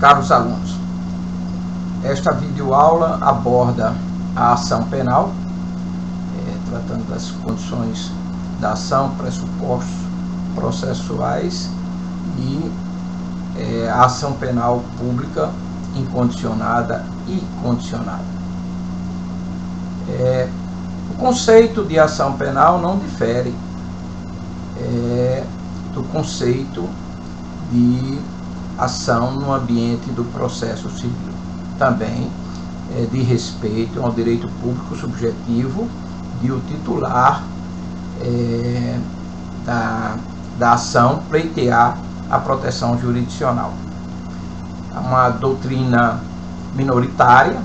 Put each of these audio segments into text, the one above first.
Caros alunos, esta videoaula aborda a ação penal, tratando das condições da ação, pressupostos processuais e a ação penal pública incondicionada e condicionada. O conceito de ação penal não difere do conceito de ação no ambiente do processo civil. Também de respeito ao direito público subjetivo de o titular da ação pleitear a proteção jurisdicional. Uma doutrina minoritária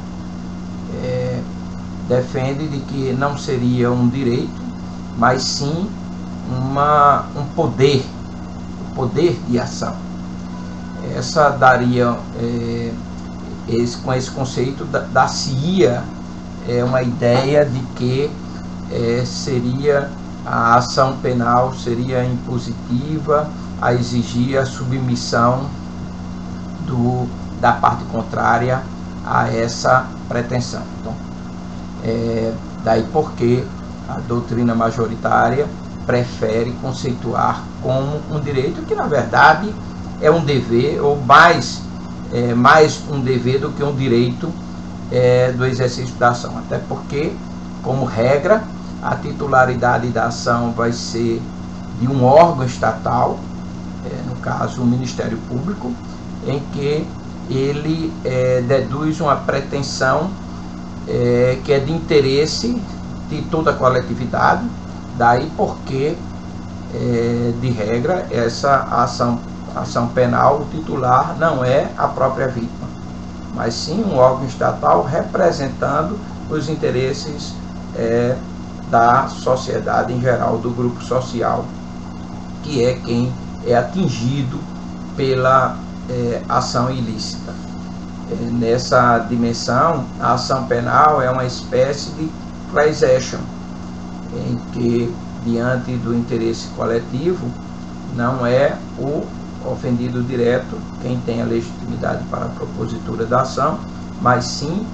defende de que não seria um direito, mas sim um poder, o poder de ação. Essa daria, com esse conceito, dar-se-ia uma ideia de que seria a ação penal seria impositiva a exigir a submissão da parte contrária a essa pretensão. Então, daí porque a doutrina majoritária prefere conceituar como um direito que, na verdade, é um dever, ou mais um dever do que um direito do exercício da ação. Até porque, como regra, a titularidade da ação vai ser de um órgão estatal, no caso o Ministério Público, em que ele deduz uma pretensão que é de interesse de toda a coletividade. Daí porque, de regra, essa ação penal, o titular não é a própria vítima, mas sim um órgão estatal representando os interesses da sociedade em geral, do grupo social, que é quem é atingido pela ação ilícita. Nessa dimensão, a ação penal é uma espécie de class action, em que, diante do interesse coletivo, não é o ofendido direto quem tem a legitimidade para a propositura da ação, mas sim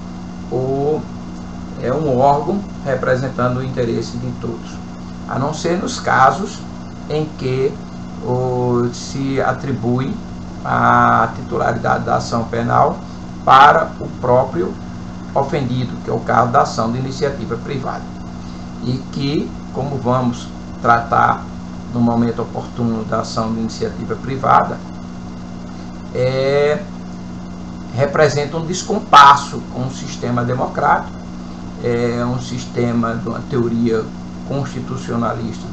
um órgão representando o interesse de todos, a não ser nos casos em que se atribui a titularidade da ação penal para o próprio ofendido, que é o caso da ação de iniciativa privada, e que, como vamos tratar no momento oportuno da ação de iniciativa privada, representa um descompasso com o sistema democrático, um sistema de uma teoria constitucionalista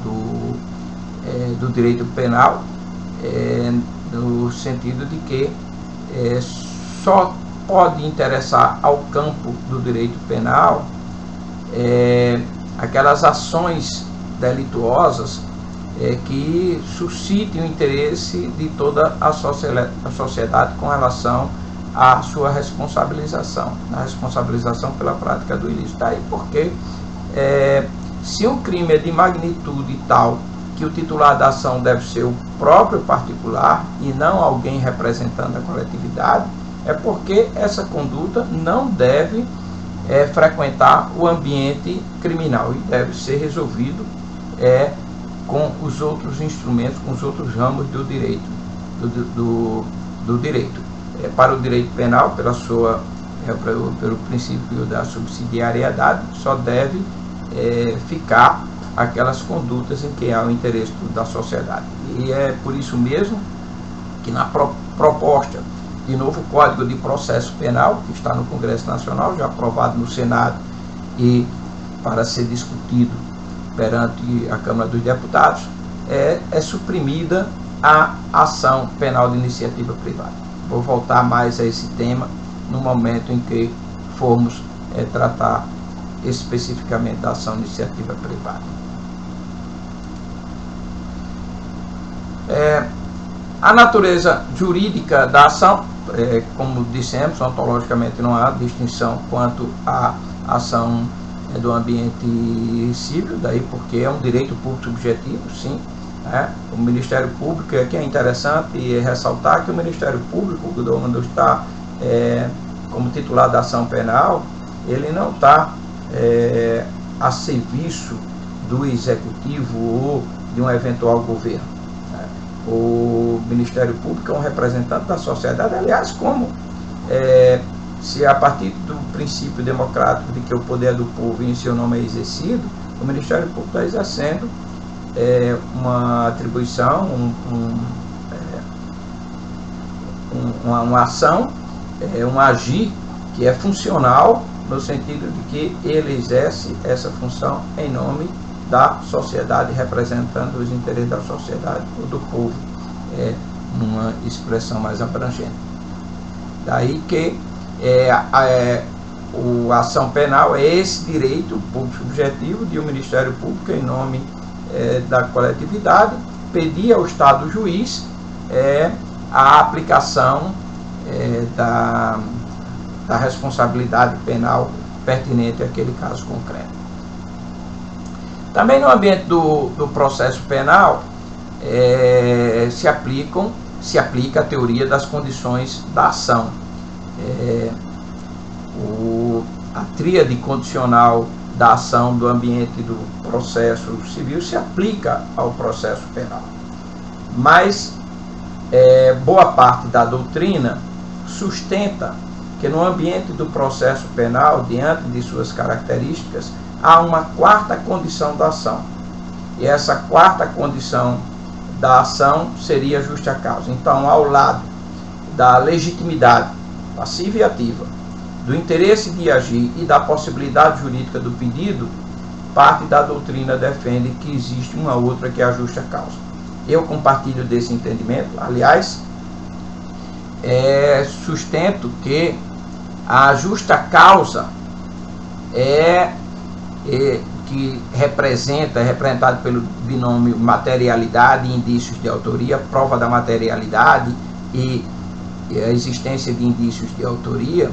do direito penal, no sentido de que só pode interessar ao campo do direito penal aquelas ações delituosas que suscitem o interesse de toda a sociedade com relação à sua responsabilização, na responsabilização pela prática do ilícito. Daí porque, se um crime é de magnitude tal que o titular da ação deve ser o próprio particular e não alguém representando a coletividade, é porque essa conduta não deve frequentar o ambiente criminal e deve ser resolvido com os outros instrumentos, com os outros ramos do direito, do direito. Para o direito penal, pelo princípio da subsidiariedade, só deve ficar aquelas condutas em que há o interesse da sociedade. E é por isso mesmo que na proposta de novo Código de Processo Penal, que está no Congresso Nacional, já aprovado no Senado e para ser discutido perante a Câmara dos Deputados, é suprimida a ação penal de iniciativa privada. Vou voltar mais a esse tema no momento em que formos tratar especificamente da ação de iniciativa privada. A natureza jurídica da ação, como dissemos, ontologicamente não há distinção quanto à ação do ambiente civil, daí porque é um direito público subjetivo, sim, né? O Ministério Público, aqui é interessante ressaltar que o Ministério Público, quando está como titular da ação penal, ele não está a serviço do Executivo ou de um eventual governo, né? O Ministério Público é um representante da sociedade, aliás, como se a partir do princípio democrático de que o poder é do povo e em seu nome é exercido, o Ministério Público está exercendo uma atribuição, uma ação, um agir que é funcional, no sentido de que ele exerce essa função em nome da sociedade, representando os interesses da sociedade ou do povo, numa expressão mais abrangente. Daí que a ação penal é esse direito público subjetivo de um Ministério Público, em nome da coletividade, pedir ao Estado juiz a aplicação da responsabilidade penal pertinente àquele caso concreto. Também no ambiente do processo penal se aplica a teoria das condições da ação. A tríade condicional da ação do ambiente do processo civil se aplica ao processo penal. Mas boa parte da doutrina sustenta que no ambiente do processo penal, diante de suas características, há uma quarta condição da ação. E essa quarta condição da ação seria a justa causa. Então, ao lado da legitimidade passiva e ativa, do interesse de agir e da possibilidade jurídica do pedido, parte da doutrina defende que existe uma outra, que é a justa causa. Eu compartilho desse entendimento. Aliás, sustento que a justa causa que representado pelo binômio materialidade e indícios de autoria, prova da materialidade e a existência de indícios de autoria,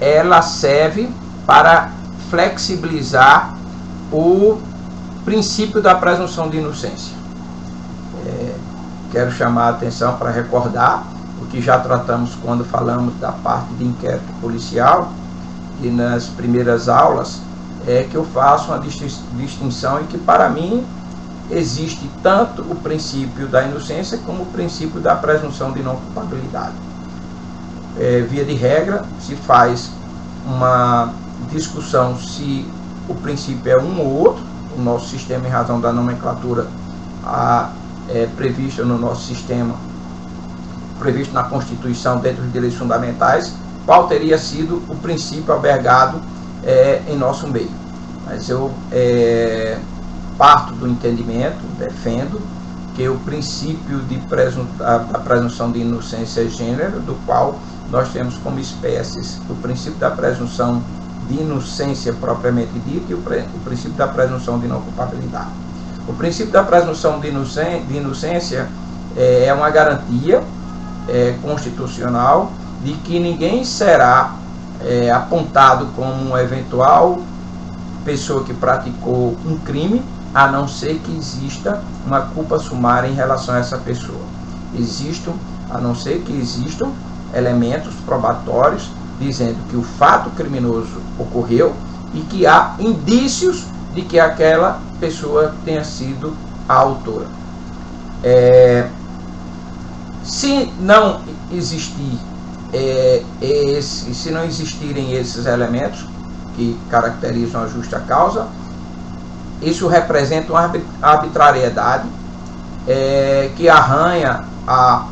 ela serve para flexibilizar o princípio da presunção de inocência. Quero chamar a atenção para recordar o que já tratamos quando falamos da parte de inquérito policial, e nas primeiras aulas que eu faço uma distinção em que, para mim, existe tanto o princípio da inocência como o princípio da presunção de não culpabilidade. Via de regra, se faz uma discussão se o princípio é um ou outro. O nosso sistema, em razão da nomenclatura prevista no nosso sistema, previsto na Constituição, dentro dos direitos fundamentais, qual teria sido o princípio albergado em nosso meio. Mas eu parto do entendimento, defendo, que o princípio da presunção de inocência é gênero, do qual nós temos como espécies o princípio da presunção de inocência propriamente dita e o princípio da presunção de não culpabilidade. O princípio da presunção de inocência é uma garantia constitucional de que ninguém será apontado como uma eventual pessoa que praticou um crime, a não ser que exista uma culpa sumária em relação a essa pessoa. A não ser que existam elementos probatórios dizendo que o fato criminoso ocorreu e que há indícios de que aquela pessoa tenha sido a autora. Se não existir se não existirem esses elementos que caracterizam a justa causa, isso representa uma arbitrariedade que arranha a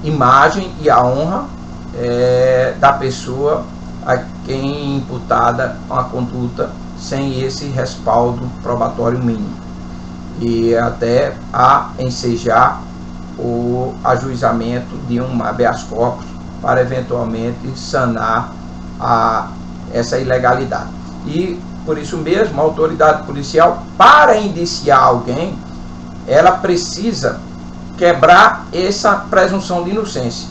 imagem e a honra da pessoa a quem imputada uma conduta sem esse respaldo probatório mínimo, e até a ensejar o ajuizamento de um habeas corpus para eventualmente sanar essa ilegalidade. E por isso mesmo a autoridade policial, para indiciar alguém, ela precisa quebrar essa presunção de inocência.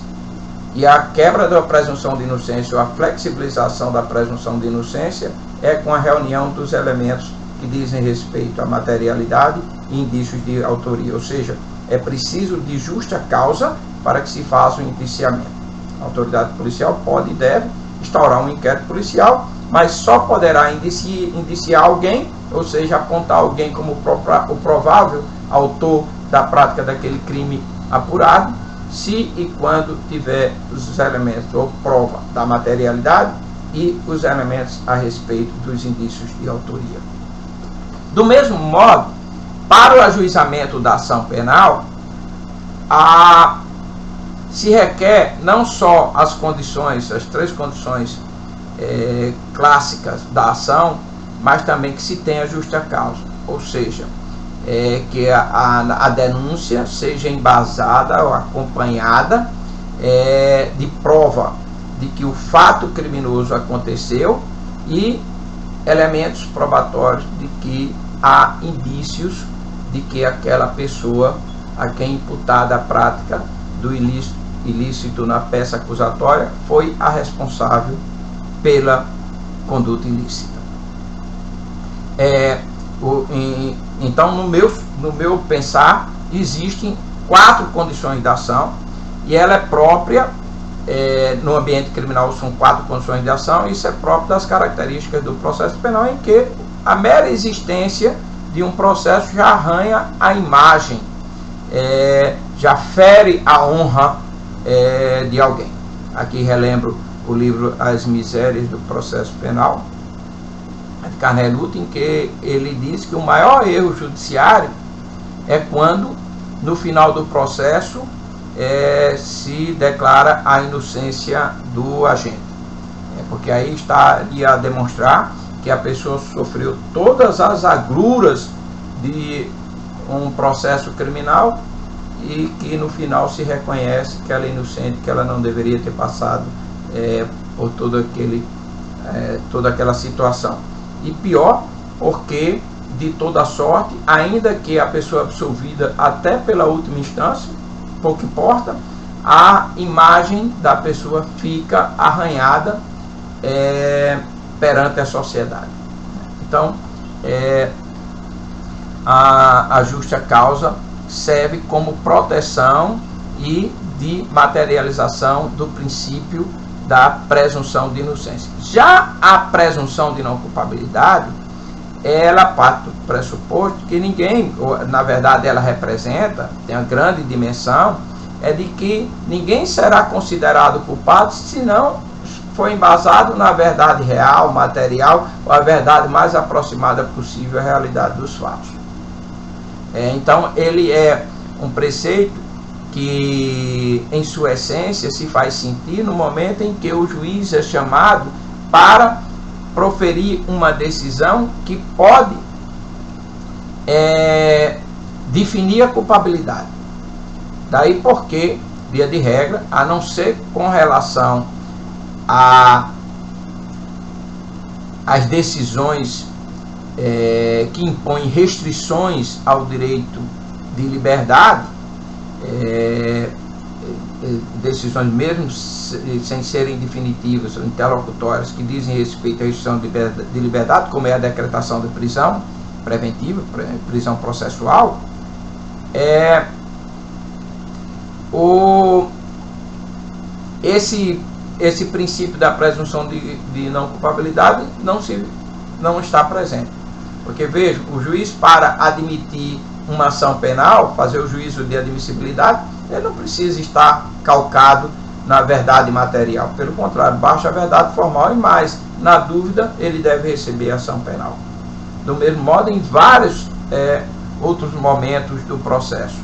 E a quebra da presunção de inocência, ou a flexibilização da presunção de inocência, é com a reunião dos elementos que dizem respeito à materialidade indícios de autoria, ou seja, é preciso de justa causa para que se faça o indiciamento. A autoridade policial pode e deve instaurar um inquérito policial, mas só poderá indiciar alguém, ou seja, apontar alguém como o provável autor da prática daquele crime apurado, se e quando tiver os elementos ou prova da materialidade e os elementos a respeito dos indícios de autoria. Do mesmo modo, para o ajuizamento da ação penal, se requer não só as condições, as 3 condições clássicas da ação, mas também que se tenha justa causa, ou seja, que a denúncia seja embasada ou acompanhada de prova de que o fato criminoso aconteceu e elementos probatórios de que há indícios de que aquela pessoa a quem imputada a prática do ilícito na peça acusatória foi a responsável pela conduta ilícita. Então, no meu pensar, existem 4 condições de ação e ela é própria, no ambiente criminal são 4 condições de ação, e isso é próprio das características do processo penal, em que a mera existência de um processo já arranha a imagem, já fere a honra de alguém. Aqui relembro o livro As Misérias do Processo Penal, de Carneluto, em que ele diz que o maior erro judiciário é quando, no final do processo, se declara a inocência do agente. Porque aí estaria a demonstrar que a pessoa sofreu todas as agruras de um processo criminal e que no final se reconhece que ela é inocente, que ela não deveria ter passado por toda aquela situação. E pior, porque de toda sorte, ainda que a pessoa absolvida até pela última instância, pouco importa, a imagem da pessoa fica arranhada perante a sociedade. Então, a justa causa serve como proteção e de materialização do princípio da presunção de inocência. Já a presunção de não culpabilidade, ela parte do pressuposto que ninguém, na verdade ela representa, tem uma grande dimensão, é de que ninguém será considerado culpado se não for embasado na verdade real, material, ou a verdade mais aproximada possível à realidade dos fatos. Então ele é um preceito que em sua essência se faz sentir no momento em que o juiz é chamado para proferir uma decisão que pode definir a culpabilidade. Daí porque, via de regra, a não ser com relação às decisões que impõem restrições ao direito de liberdade, decisões mesmo sem serem definitivas ou interlocutórias que dizem respeito à restrição de liberdade, como é a decretação de prisão preventiva, prisão processual, esse princípio da presunção de não culpabilidade não está presente. Porque, veja, o juiz, para admitir uma ação penal, fazer o juízo de admissibilidade, ele não precisa estar calcado na verdade material. Pelo contrário, basta a verdade formal e mais. Na dúvida, ele deve receber a ação penal. Do mesmo modo, em vários outros momentos do processo.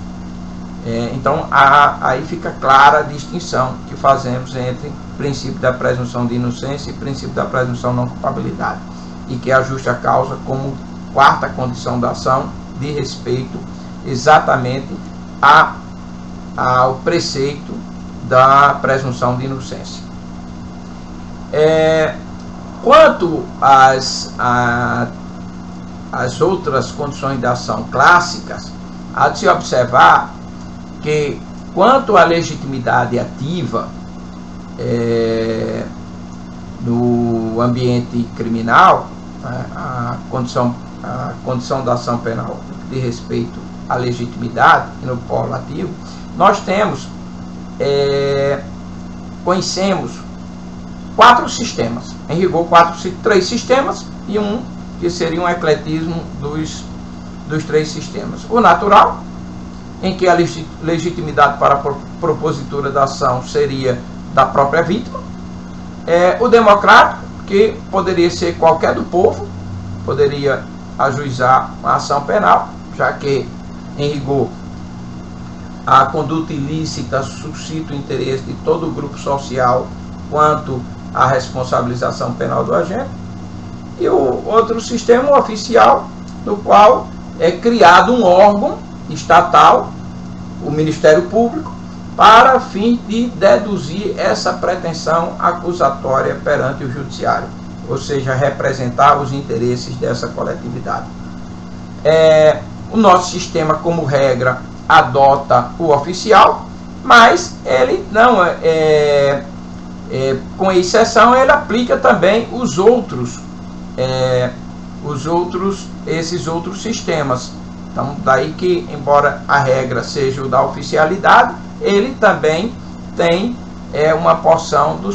Então, aí fica clara a distinção que fazemos entre princípio da presunção de inocência e princípio da presunção de não culpabilidade. E que é a justa causa como quarta condição da ação de respeito exatamente ao preceito da presunção de inocência. Quanto às outras condições de ação clássicas, há de se observar que, quanto à legitimidade ativa no ambiente criminal, a condição da ação penal de respeito à legitimidade e no polo ativo, nós conhecemos 4 sistemas, em rigor 3 sistemas e um que seria um ecletismo dos 3 sistemas. O natural, em que a legitimidade para a propositura da ação seria da própria vítima. O democrático, que poderia ser qualquer do povo, poderia ajuizar uma ação penal, já que, em rigor, a conduta ilícita suscita o interesse de todo o grupo social quanto à responsabilização penal do agente. E o outro sistema oficial, no qual é criado um órgão estatal, o Ministério Público, para fim de deduzir essa pretensão acusatória perante o Judiciário, ou seja, representar os interesses dessa coletividade. O nosso sistema, como regra, adota o oficial, mas ele não com exceção, ele aplica também esses outros sistemas. Então, daí que, embora a regra seja o da oficialidade, ele também tem uma porção de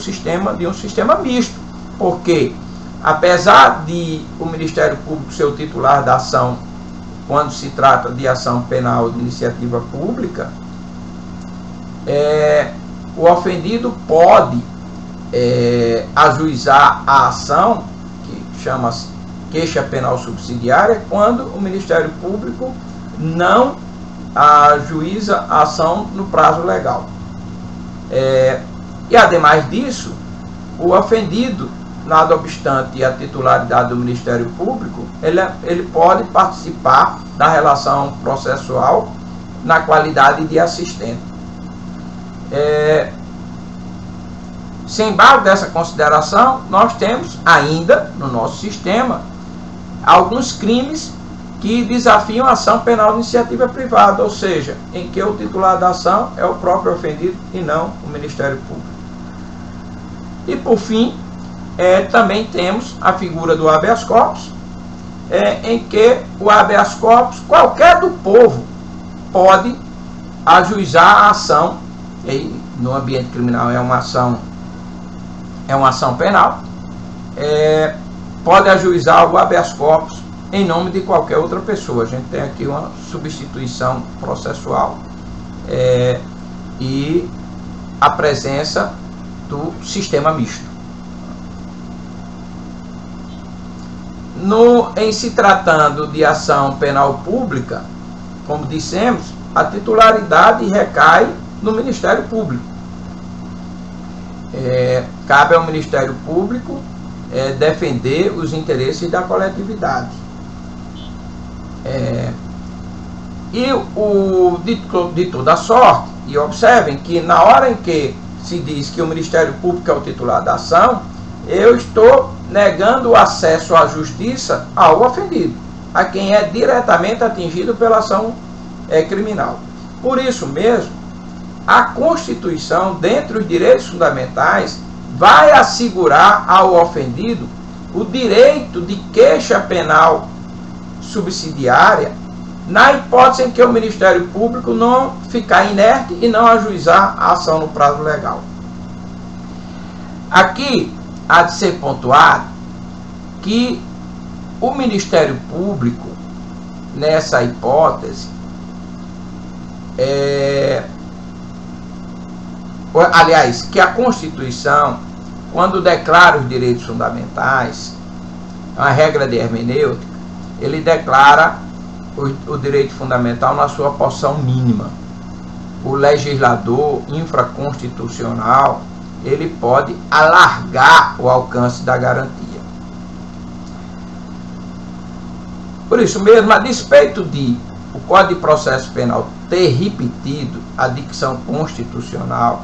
um sistema misto, porque, apesar de o Ministério Público ser o titular da ação, quando se trata de ação penal de iniciativa pública, o ofendido pode ajuizar a ação, que chama-se queixa penal subsidiária, quando o Ministério Público não ajuiza a ação no prazo legal. E, ademais disso, o ofendido, nada obstante a titularidade do Ministério Público, ele pode participar da relação processual na qualidade de assistente. Sem embargo dessa consideração, nós temos ainda no nosso sistema alguns crimes que desafiam a ação penal de iniciativa privada, ou seja, em que o titular da ação é o próprio ofendido e não o Ministério Público. E, por fim, também temos a figura do habeas corpus, em que o habeas corpus, qualquer do povo, pode ajuizar a ação, e no ambiente criminal é uma ação penal, pode ajuizar o habeas corpus em nome de qualquer outra pessoa. A gente tem aqui uma substituição processual e a presença do sistema misto. Em se tratando de ação penal pública, como dissemos, a titularidade recai no Ministério Público. Cabe ao Ministério Público defender os interesses da coletividade. De toda sorte, e observem que na hora em que se diz que o Ministério Público é o titular da ação, eu estou negando o acesso à justiça ao ofendido, a quem é diretamente atingido pela ação criminal. Por isso mesmo, a Constituição, dentre os direitos fundamentais, vai assegurar ao ofendido o direito de queixa penal subsidiária, na hipótese em que o Ministério Público não ficar inerte e não ajuizar a ação no prazo legal. Aqui há de ser pontuado que o Ministério Público, nessa hipótese, aliás, que a Constituição, quando declara os direitos fundamentais, uma regra de hermenêutica, ele declara o direito fundamental na sua porção mínima. O legislador infraconstitucional, ele pode alargar o alcance da garantia. Por isso mesmo, a despeito de o Código de Processo Penal ter repetido a dicção constitucional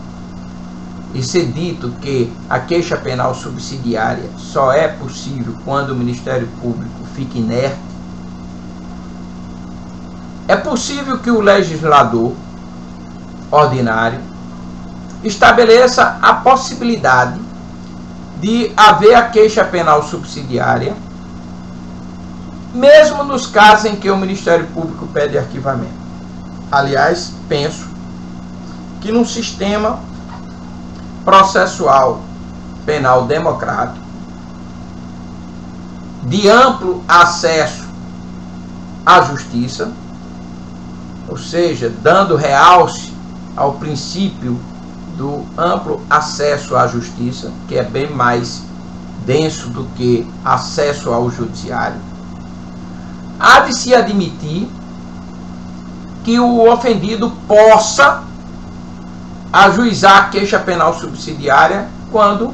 e ser dito que a queixa penal subsidiária só é possível quando o Ministério Público fica inerte, é possível que o legislador ordinário estabeleça a possibilidade de haver a queixa penal subsidiária mesmo nos casos em que o Ministério Público pede arquivamento. Aliás, penso que num sistema processual penal democrático, de amplo acesso à justiça, ou seja, dando realce ao princípio do amplo acesso à justiça, que é bem mais denso do que acesso ao judiciário, há de se admitir que o ofendido possa ajuizar a queixa penal subsidiária quando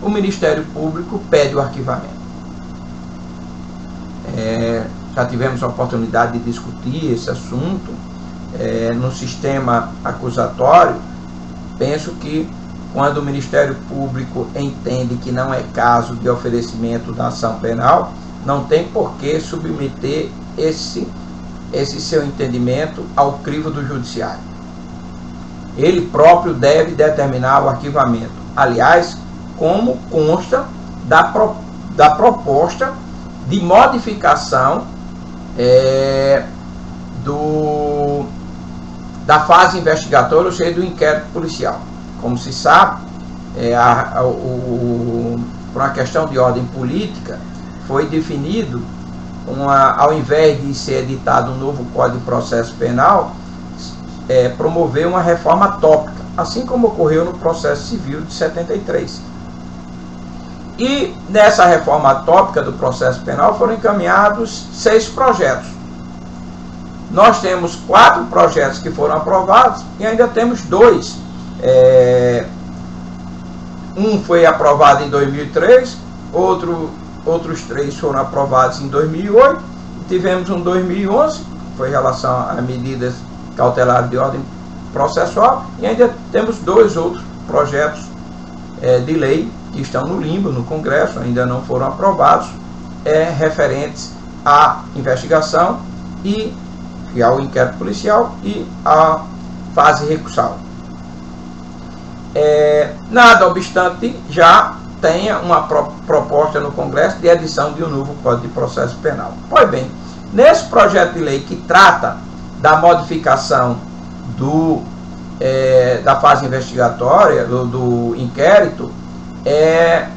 o Ministério Público pede o arquivamento. Já tivemos a oportunidade de discutir esse assunto no sistema acusatório. Penso que quando o Ministério Público entende que não é caso de oferecimento da ação penal, não tem por que submeter esse seu entendimento ao crivo do judiciário. Ele próprio deve determinar o arquivamento. Aliás, como consta da proposta de modificação da fase investigatória, ou seja, do inquérito policial. Como se sabe, por uma questão de ordem política, foi definido, ao invés de ser editado um novo Código de Processo Penal, promover uma reforma tópica, assim como ocorreu no processo civil de 73. E nessa reforma tópica do processo penal foram encaminhados 6 projetos. Nós temos 4 projetos que foram aprovados e ainda temos 2. Um foi aprovado em 2003, outros 3 foram aprovados em 2008, e tivemos um 2011, que foi em relação a medidas cautelares de ordem processual, e ainda temos 2 outros projetos de lei que estão no limbo, no Congresso, ainda não foram aprovados, referentes à investigação e ao inquérito policial e à fase recursal. Nada obstante, já tenha uma proposta no Congresso de edição de um novo Código de Processo Penal. Pois bem, nesse projeto de lei que trata da modificação da fase investigatória, do inquérito, é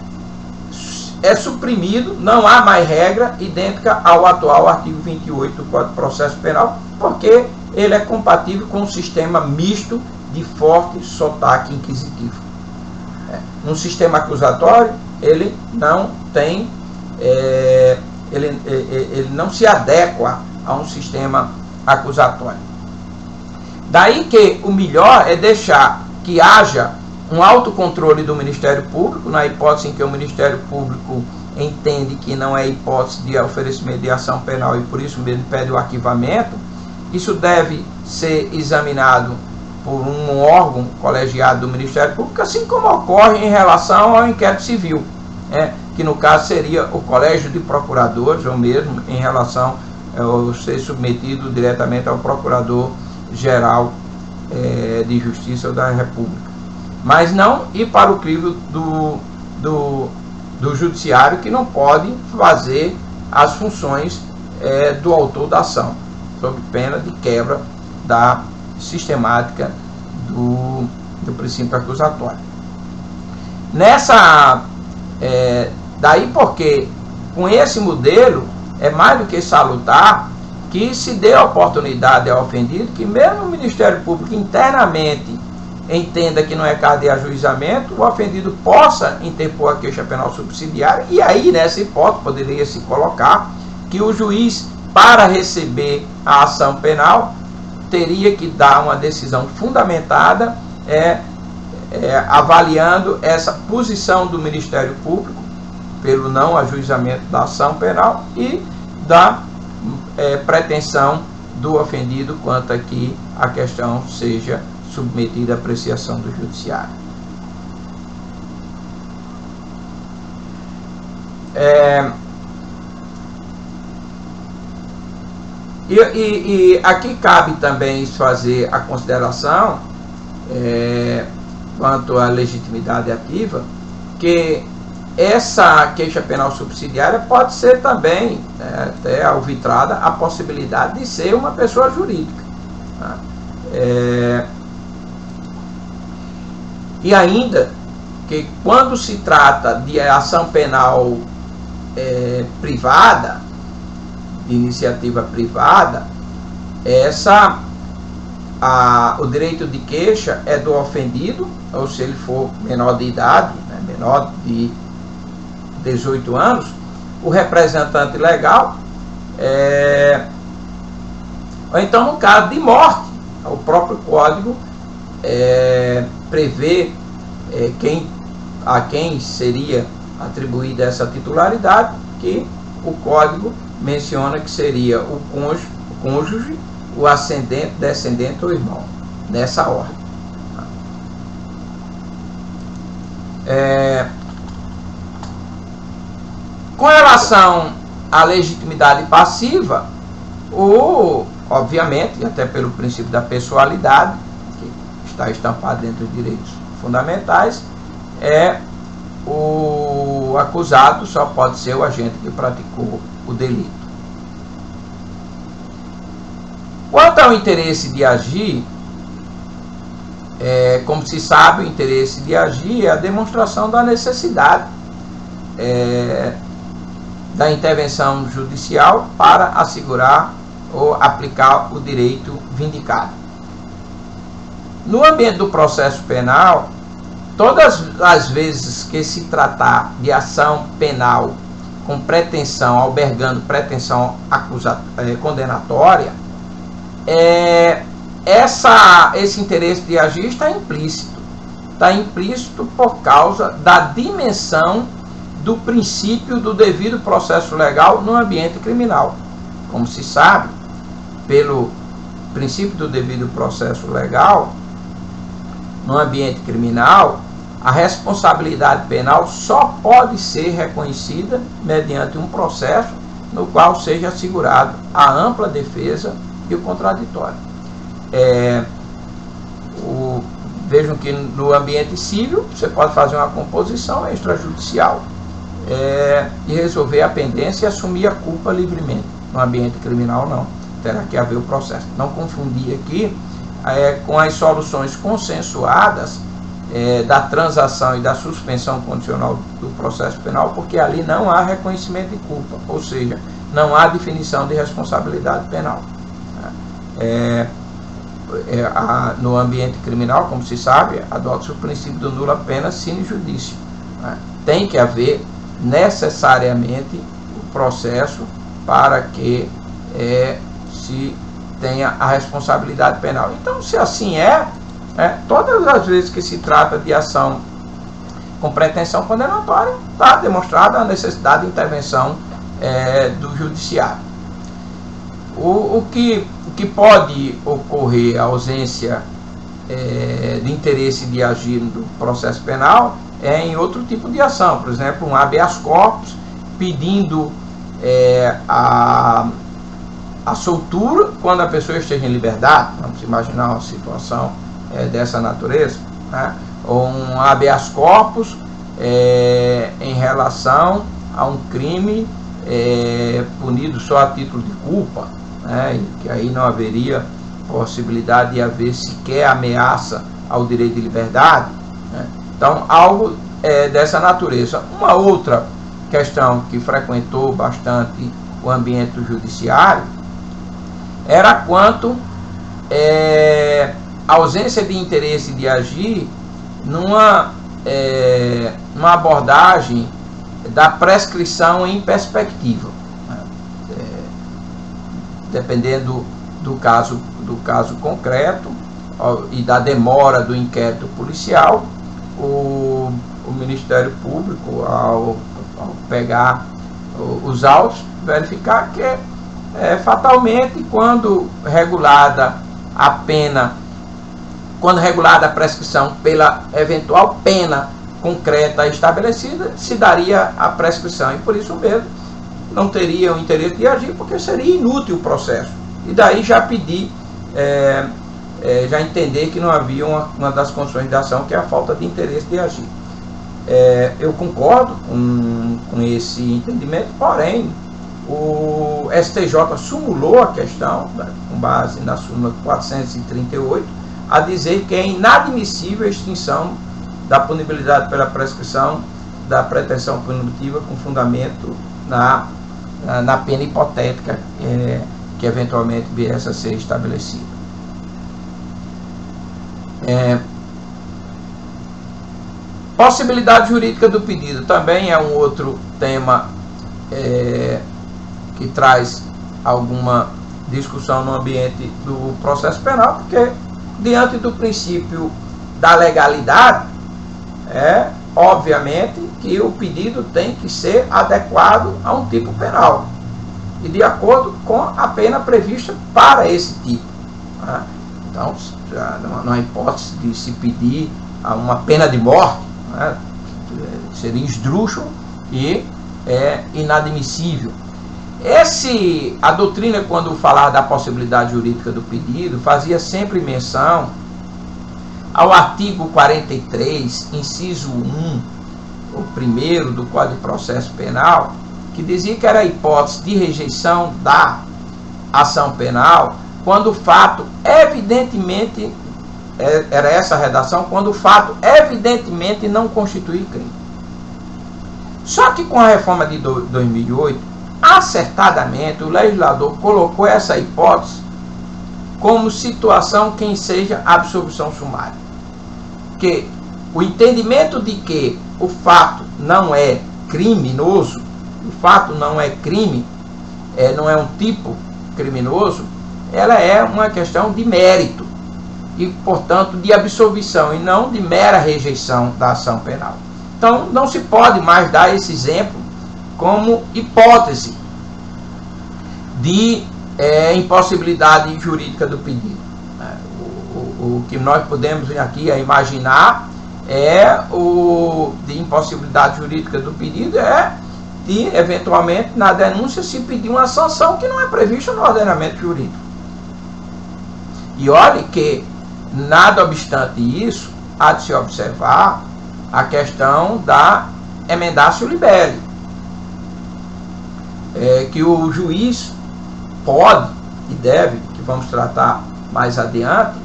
suprimido, não há mais regra idêntica ao atual artigo 28 do Código de Processo Penal, porque ele é compatível com um sistema misto de forte sotaque inquisitivo. No sistema acusatório, ele não tem, ele não se adequa a um sistema acusatório. Daí que o melhor é deixar que haja um autocontrole do Ministério Público, na hipótese em que o Ministério Público entende que não é hipótese de oferecimento de ação penal e por isso mesmo pede o arquivamento. Isso deve ser examinado por um órgão colegiado do Ministério Público, assim como ocorre em relação ao inquérito civil, que no caso seria o Colégio de Procuradores, ou mesmo em relação ao ser submetido diretamente ao Procurador-Geral de Justiça da República. Mas não ir para o crivo do Judiciário, que não pode fazer as funções do autor da ação, sob pena de quebra da sistemática do princípio acusatório. Daí porque com esse modelo é mais do que salutar que se dê a oportunidade ao ofendido, que mesmo o Ministério Público internamente entenda que não é caso de ajuizamento, o ofendido possa interpor a queixa penal subsidiária, e aí nessa hipótese poderia se colocar que o juiz, para receber a ação penal, teria que dar uma decisão fundamentada, avaliando essa posição do Ministério Público pelo não ajuizamento da ação penal e da pretensão do ofendido quanto a que a questão seja submetida à apreciação do Judiciário. E aqui cabe também fazer a consideração quanto à legitimidade ativa, que essa queixa penal subsidiária pode ser também, até alvitrada, a possibilidade de ser uma pessoa jurídica. Tá? E ainda que quando se trata de ação penal privada, de iniciativa privada, o direito de queixa é do ofendido, ou se ele for menor de idade, né, menor de 18 anos, o representante legal, ou então no caso de morte, o próprio código prevê a quem seria atribuída essa titularidade, que o código menciona que seria o cônjuge, o ascendente, descendente ou irmão, nessa ordem. Com relação à legitimidade passiva, obviamente, até pelo princípio da pessoalidade, que está estampado dentro dos direitos fundamentais, o acusado só pode ser o agente que praticou o delito. Quanto ao interesse de agir, como se sabe, o interesse de agir é a demonstração da necessidade da intervenção judicial para assegurar ou aplicar o direito vindicado. No ambiente do processo penal, todas as vezes que se tratar de ação penal com pretensão, albergando pretensão condenatória, esse interesse de agir está implícito. Está implícito por causa da dimensão do princípio do devido processo legal no ambiente criminal. Como se sabe, pelo princípio do devido processo legal, no ambiente criminal, a responsabilidade penal só pode ser reconhecida mediante um processo no qual seja assegurado a ampla defesa e o contraditório. Vejam que no ambiente civil você pode fazer uma composição extrajudicial e resolver a pendência e assumir a culpa livremente. No ambiente criminal não, terá que haver o processo. Não confundir aqui com as soluções consensuadas da transação e da suspensão condicional do processo penal, porque ali não há reconhecimento de culpa, ou seja, não há definição de responsabilidade penal. No ambiente criminal, como se sabe, adota-se o princípio do nulla pena sine judicio. Tem que haver necessariamente o processo para que se tenha a responsabilidade penal. Então, se assim todas as vezes que se trata de ação com pretensão condenatória, está demonstrada a necessidade de intervenção do judiciário. O que pode ocorrer a ausência de interesse de agir no processo penal em outro tipo de ação, por exemplo, um habeas corpus pedindo a soltura quando a pessoa esteja em liberdade. Vamos imaginar uma situação dessa natureza, né? Ou um habeas corpus em relação a um crime punido só a título de culpa, né? E que aí não haveria possibilidade de haver sequer ameaça ao direito de liberdade, né? Então, algo dessa natureza. Uma outra questão que frequentou bastante o ambiente do judiciário era quanto a ausência de interesse de agir numa abordagem da prescrição em perspectiva, né? Dependendo do caso concreto e da demora do inquérito policial, o Ministério Público, ao pegar os autos, verificar que fatalmente, quando regulada a pena, quando regulada a prescrição pela eventual pena concreta estabelecida, se daria a prescrição, e por isso mesmo não teria o interesse de agir, porque seria inútil o processo. E daí já pedir, já entender que não havia uma das condições de ação, que é a falta de interesse de agir. eu concordo com esse entendimento, porém o STJ sumulou a questão, com base na súmula 438, a dizer que é inadmissível a extinção da punibilidade pela prescrição da pretensão punitiva com fundamento na pena hipotética que eventualmente viesse a ser estabelecida. Possibilidade jurídica do pedido também é um outro tema que traz alguma discussão no ambiente do processo penal, porque diante do princípio da legalidade, obviamente que o pedido tem que ser adequado a um tipo penal e de acordo com a pena prevista para esse tipo. Então, não há hipótese de se pedir uma pena de morte, seria esdrúxulo e inadmissível. A doutrina, quando falava da possibilidade jurídica do pedido, fazia sempre menção ao artigo 43, inciso 1, o primeiro do Código de Processo Penal, que dizia que era a hipótese de rejeição da ação penal quando o fato evidentemente, era essa a redação, quando o fato evidentemente não constitui crime. Só que com a reforma de 2008, acertadamente o legislador colocou essa hipótese como situação que enseja absolvição sumária. Que o entendimento de que o fato não é criminoso, o fato não é crime, não é um tipo criminoso, ela é uma questão de mérito e, portanto, de absolvição e não de mera rejeição da ação penal. Então, não se pode mais dar esse exemplo como hipótese de impossibilidade jurídica do pedido. O que nós podemos aqui imaginar de impossibilidade jurídica do pedido de, eventualmente, na denúncia se pedir uma sanção que não é prevista no ordenamento jurídico. E olhe que, nada obstante isso, há de se observar a questão da emendatio libelli, que o juiz pode e deve, que vamos tratar mais adiante,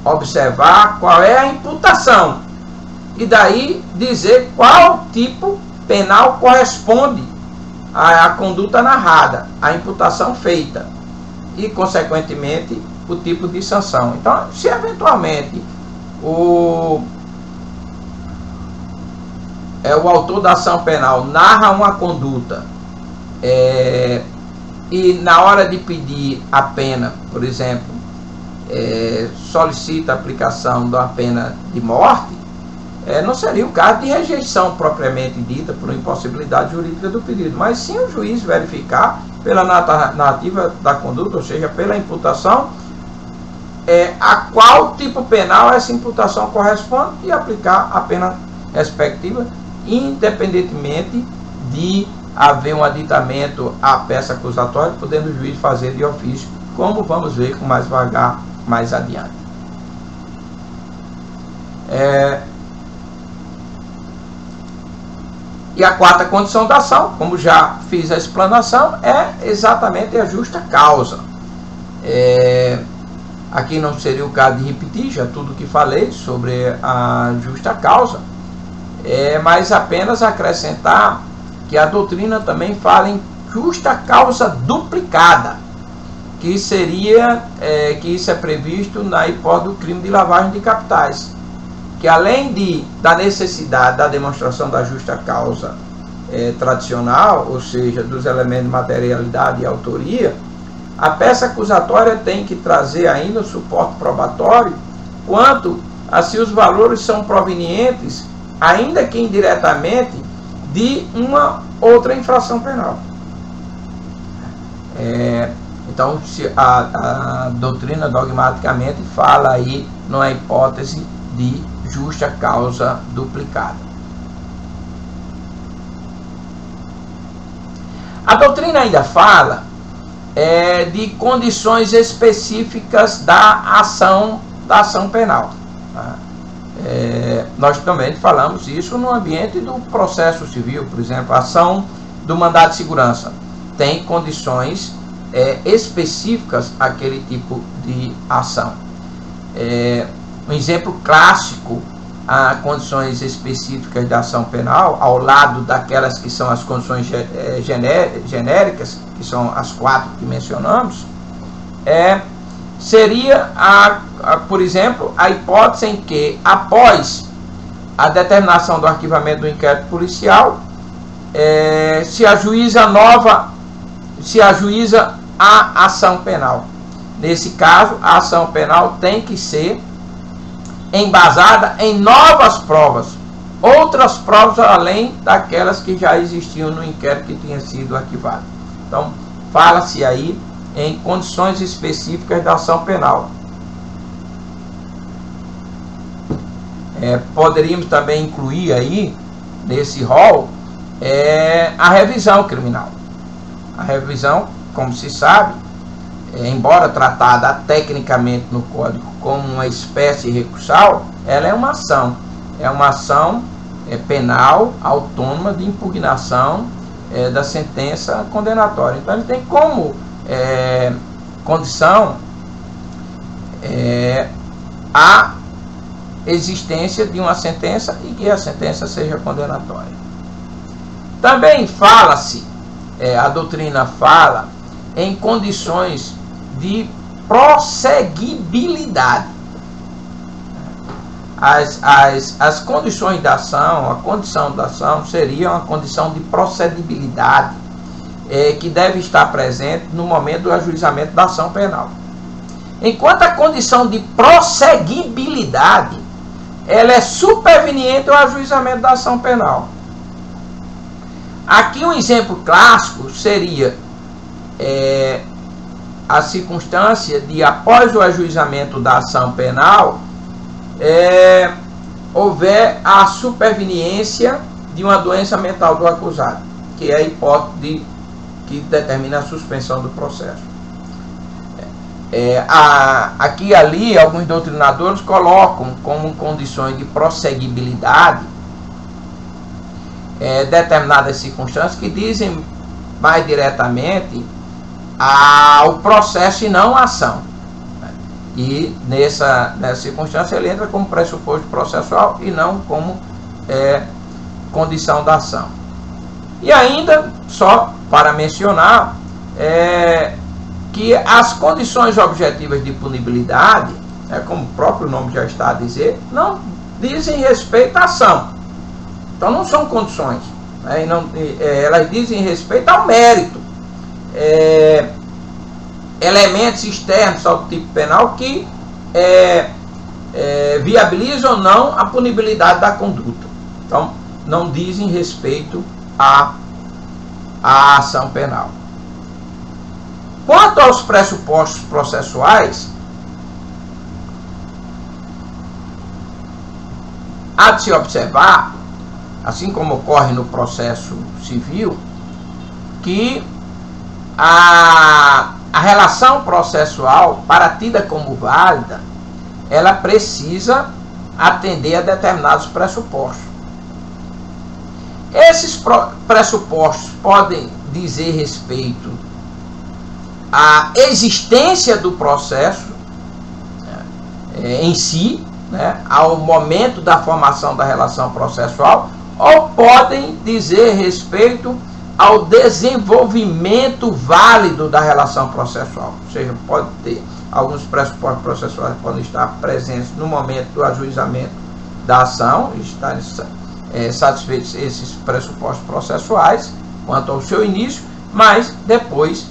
observar qual é a imputação e daí dizer qual tipo penal corresponde à conduta narrada, à imputação feita e, consequentemente, o tipo de sanção. Então, se eventualmente o autor da ação penal narra uma conduta e na hora de pedir a pena, por exemplo, solicita a aplicação da pena de morte, não seria o caso de rejeição propriamente dita por impossibilidade jurídica do pedido, mas sim o juiz verificar pela narrativa da conduta, ou seja, pela imputação, a qual tipo penal essa imputação corresponde e aplicar a pena respectiva, independentemente de haver um aditamento à peça acusatória, podendo o juiz fazer de ofício, como vamos ver com mais vagar mais adiante. E a quarta condição da ação, como já fiz a explanação, é exatamente a justa causa. Aqui não seria o caso de repetir já tudo que falei sobre a justa causa, mas apenas acrescentar que a doutrina também fala em justa causa duplicada, que seria que isso é previsto na hipótese do crime de lavagem de capitais, que além da necessidade da demonstração da justa causa tradicional, ou seja, dos elementos de materialidade e autoria, a peça acusatória tem que trazer ainda o suporte probatório quanto a se os valores são provenientes, ainda que indiretamente, de uma outra infração penal. Então, a doutrina dogmaticamente fala aí numa hipótese de justa causa duplicada. A doutrina ainda fala de condições específicas da ação penal. nós também falamos isso no ambiente do processo civil, por exemplo, a ação do mandado de segurança tem condições específicas àquele tipo de ação. Um exemplo clássico a condições específicas da ação penal, ao lado daquelas que são as condições genéricas, que são as 4 que mencionamos, seria, por exemplo, a hipótese em que, após a determinação do arquivamento do inquérito policial, se ajuiza a ação penal. Nesse caso, a ação penal tem que ser embasada em novas provas, outras provas além daquelas que já existiam no inquérito que tinha sido arquivado. Então, fala-se aí em condições específicas da ação penal. Poderíamos também incluir aí, nesse rol, a revisão criminal. A revisão, como se sabe, embora tratada tecnicamente no Código como uma espécie recursal, ela é uma ação penal autônoma de impugnação da sentença condenatória. Então, ele tem como condição a existência de uma sentença e que a sentença seja condenatória. Também fala-se, a doutrina fala em condições de prosseguibilidade. As condições da ação, a condição da ação seria uma condição de procedibilidade que deve estar presente no momento do ajuizamento da ação penal. Enquanto a condição de prosseguibilidade, ela é superveniente ao ajuizamento da ação penal. Aqui um exemplo clássico seria a circunstância de, após o ajuizamento da ação penal, houver a superveniência de uma doença mental do acusado, que é a hipótese que determina a suspensão do processo. Aqui e ali, alguns doutrinadores colocam como condições de prosseguibilidade determinadas circunstâncias que dizem mais diretamente ao processo e não à ação. E nessa circunstância ele entra como pressuposto processual e não como condição da ação. E ainda, só para mencionar, que as condições objetivas de punibilidade, como o próprio nome já está a dizer, não dizem respeito à ação. Então não são condições, elas dizem respeito ao mérito. Elementos externos ao tipo penal que viabilizam ou não a punibilidade da conduta. Então, não dizem respeito à ação penal. Quanto aos pressupostos processuais, há de se observar, assim como ocorre no processo civil, que a relação processual, para tida como válida, ela precisa atender a determinados pressupostos. Esses pressupostos podem dizer respeito à existência do processo em si, ao momento da formação da relação processual, ou podem dizer respeito ao desenvolvimento válido da relação processual. Ou seja, pode ter alguns pressupostos processuais que podem estar presentes no momento do ajuizamento da ação, estarem satisfeitos esses pressupostos processuais quanto ao seu início, mas depois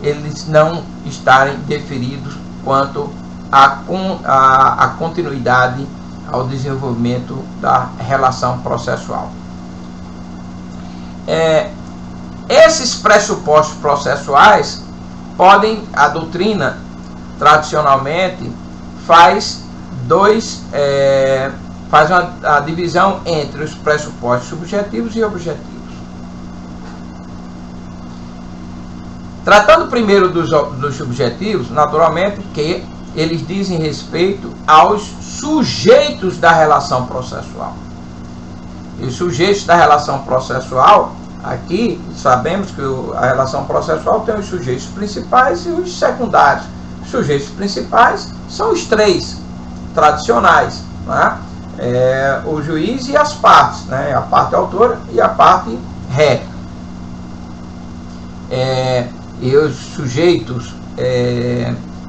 eles não estarem deferidos quanto à continuidade, ao desenvolvimento da relação processual. Esses pressupostos processuais podem, a doutrina tradicionalmente faz a divisão entre os pressupostos subjetivos e objetivos. Tratando primeiro dos subjetivos, naturalmente que eles dizem respeito aos sujeitos da relação processual. E os sujeitos da relação processual, aqui sabemos que a relação processual tem os sujeitos principais e os secundários. Os sujeitos principais são os três tradicionais, né? O juiz e as partes, né? A parte autora e a parte ré. E os sujeitos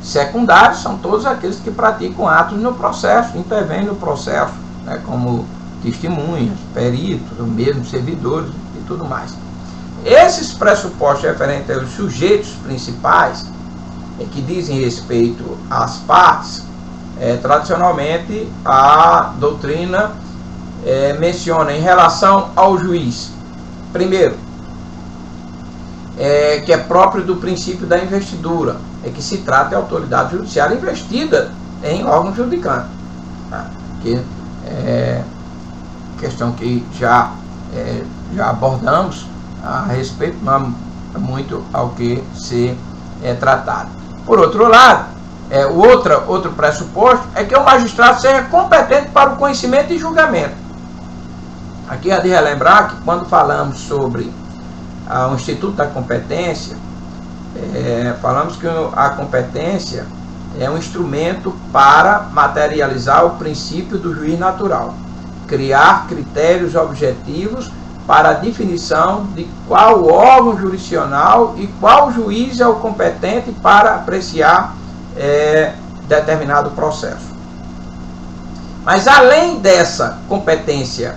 secundários são todos aqueles que praticam atos no processo, intervêm no processo, né? Como testemunhas, peritos, ou mesmo servidores e tudo mais. Esses pressupostos referentes aos sujeitos principais, que dizem respeito às partes, tradicionalmente a doutrina menciona em relação ao juiz, primeiro, que é próprio do princípio da investidura, que se trata de autoridade judiciária investida em órgão judicante, tá? Que questão que já abordamos a respeito, não é muito ao que ser tratado. Por outro lado, outro pressuposto é que o magistrado seja competente para o conhecimento e julgamento. Aqui é de relembrar que quando falamos sobre o Instituto da Competência, falamos que a competência é um instrumento para materializar o princípio do juiz natural, criar critérios objetivos para a definição de qual órgão jurisdicional e qual juiz é o competente para apreciar determinado processo. Mas além dessa competência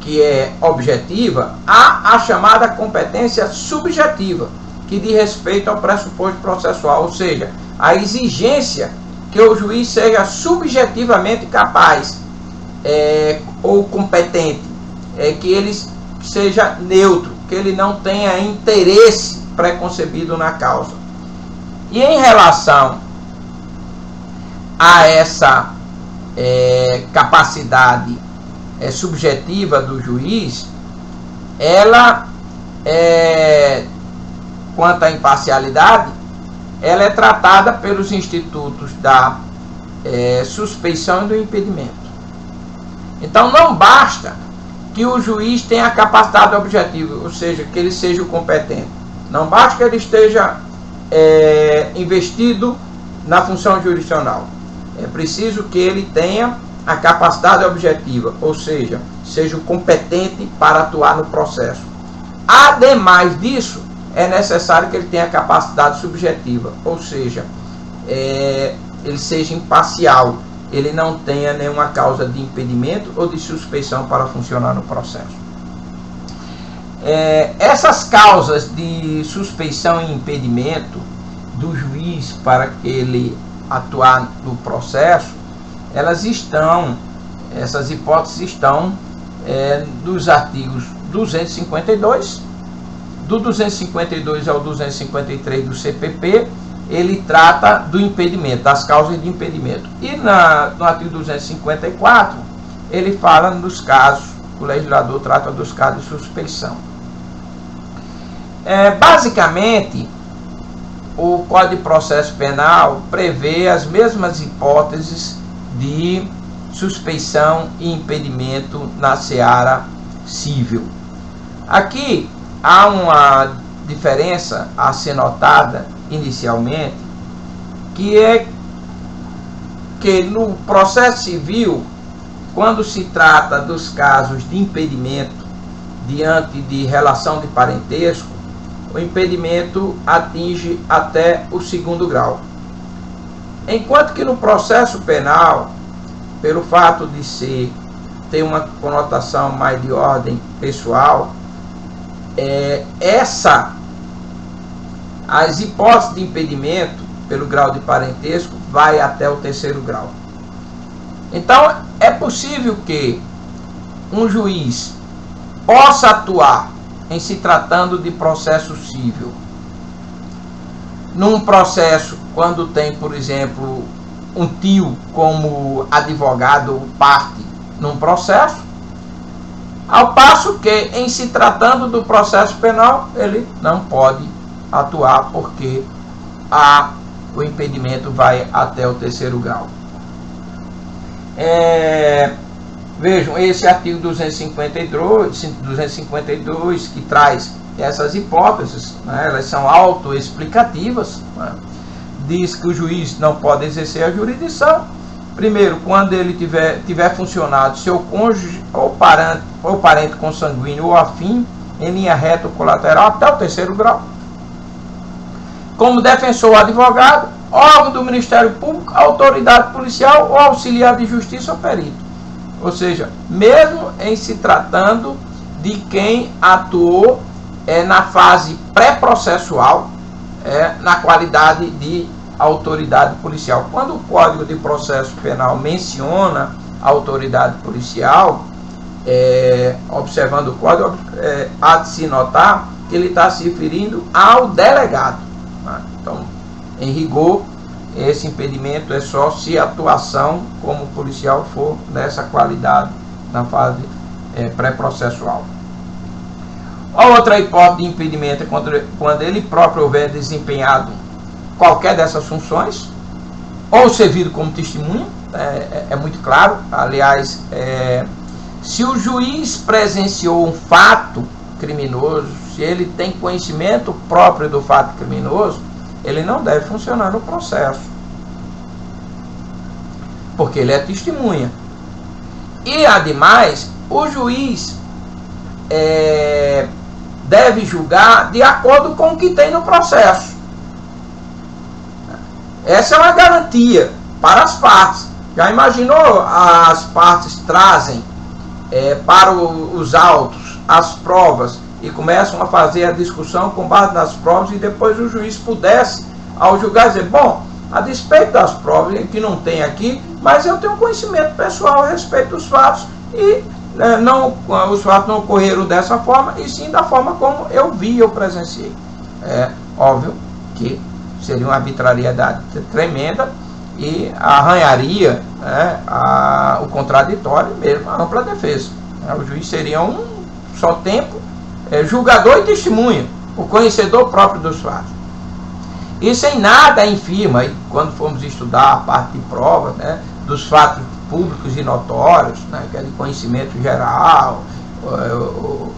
que é objetiva, há a chamada competência subjetiva, que diz respeito ao pressuposto processual, ou seja, a exigência que o juiz seja subjetivamente capaz ou competente, que ele seja neutro, que ele não tenha interesse preconcebido na causa. E em relação a essa capacidade subjetiva do juiz, ela, quanto à imparcialidade, ela é tratada pelos institutos da suspeição e do impedimento. Então não basta que o juiz tenha a capacidade objetiva, ou seja, que ele seja o competente. Não basta que ele esteja investido na função jurisdicional. É preciso que ele tenha a capacidade objetiva, ou seja o competente para atuar no processo. Ademais disso, é necessário que ele tenha a capacidade subjetiva, ou seja, ele seja imparcial, ele não tenha nenhuma causa de impedimento ou de suspeição para funcionar no processo. Essas causas de suspeição e impedimento do juiz para que ele atuar no processo, essas hipóteses estão dos artigos 252, do 252 ao 253 do CPP, ele trata do impedimento, das causas de impedimento. E no artigo 254, ele fala dos casos, o legislador trata dos casos de suspeição. Basicamente, o Código de Processo Penal prevê as mesmas hipóteses de suspeição e impedimento na seara civil. Aqui há uma diferença a ser notada inicialmente, que é que no processo civil, quando se trata dos casos de impedimento diante de relação de parentesco, o impedimento atinge até o 2º grau. Enquanto que no processo penal, pelo fato de ter uma conotação mais de ordem pessoal, as hipóteses de impedimento pelo grau de parentesco vai até o 3º grau. Então é possível que um juiz possa atuar em se tratando de processo civil, num processo quando tem, por exemplo, um tio como advogado ou parte num processo, ao passo que, em se tratando do processo penal, ele não pode atuar porque há o impedimento vai até o terceiro grau. Vejam, esse artigo 252 que traz essas hipóteses, né, elas são autoexplicativas, né, diz que o juiz não pode exercer a jurisdição, primeiro, quando ele tiver funcionado seu cônjuge ou parente consanguíneo ou afim, em linha reta ou colateral, até o terceiro grau. Como defensor ou advogado, órgão do Ministério Público, autoridade policial ou auxiliar de justiça ou perito. Ou seja, mesmo em se tratando de quem atuou na fase pré-processual, na qualidade de autoridade policial. Quando o Código de Processo Penal menciona a autoridade policial, observando o Código, há de se notar que ele está se referindo ao delegado. Então, em rigor, esse impedimento é só se a atuação como policial for nessa qualidade na fase pré-processual. A outra hipótese de impedimento é quando ele próprio houver desempenhado qualquer dessas funções, ou servido como testemunha, é muito claro. Aliás, se o juiz presenciou um fato criminoso, se ele tem conhecimento próprio do fato criminoso, ele não deve funcionar no processo, porque ele é testemunha. E, ademais, o juiz deve julgar de acordo com o que tem no processo. Essa é uma garantia para as partes. Já imaginou as partes trazem para os autos as provas e começam a fazer a discussão com base nas provas, e depois o juiz pudesse, ao julgar, dizer: bom, a despeito das provas que não tem aqui, mas eu tenho conhecimento pessoal a respeito dos fatos, e os fatos não ocorreram dessa forma, e sim da forma como eu vi, eu presenciei. É óbvio que seria uma arbitrariedade tremenda e arranharia o contraditório, mesmo a ampla defesa. O juiz seria um só tempo julgador e testemunha, o conhecedor próprio dos fatos. Isso em nada infirma, quando formos estudar a parte de prova, dos fatos públicos e notórios, que é de conhecimento geral,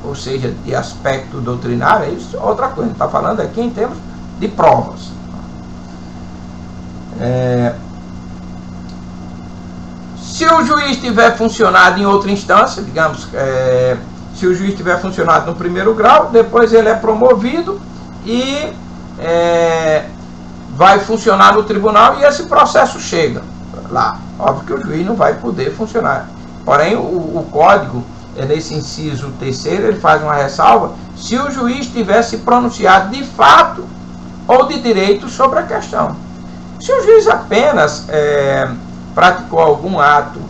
ou seja, de aspecto doutrinário, isso é outra coisa. Está falando aqui em termos de provas. Se o juiz tiver funcionado em outra instância, digamos, se o juiz tiver funcionado no primeiro grau, depois ele é promovido e vai funcionar no tribunal, e esse processo chega lá. Óbvio que o juiz não vai poder funcionar. Porém, o código, nesse inciso terceiro, ele faz uma ressalva: se o juiz tivesse pronunciado de fato ou de direito sobre a questão. Se o juiz apenas praticou algum ato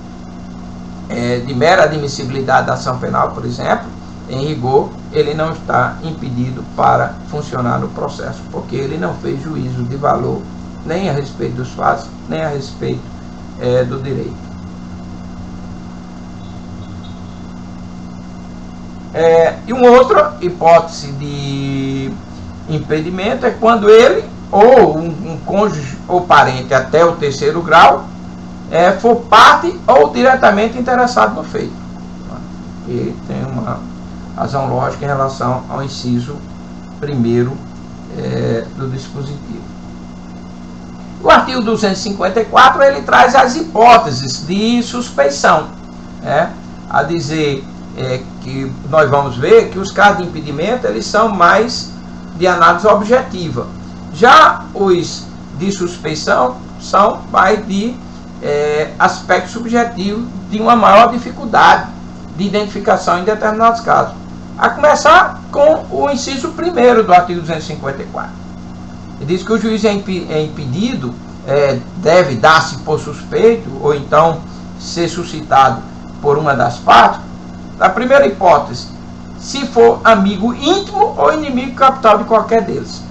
de mera admissibilidade da ação penal, por exemplo, em rigor, ele não está impedido para funcionar no processo, porque ele não fez juízo de valor nem a respeito dos fatos, nem a respeito do direito. E uma outra hipótese de impedimento é quando ele ou um cônjuge ou parente até o terceiro grau for parte ou diretamente interessado no feito. E tem uma razão lógica em relação ao inciso primeiro do dispositivo. O artigo 254, ele traz as hipóteses de suspeição, a dizer que nós vamos ver que os casos de impedimento, eles são mais de análise objetiva. Já os de suspeição são mais de aspecto subjetivo, de uma maior dificuldade de identificação em determinados casos. A começar com o inciso primeiro do artigo 254. Ele diz que o juiz é impedido, deve dar-se por suspeito, ou então ser suscitado por uma das partes, na primeira hipótese, se for amigo íntimo ou inimigo capital de qualquer deles.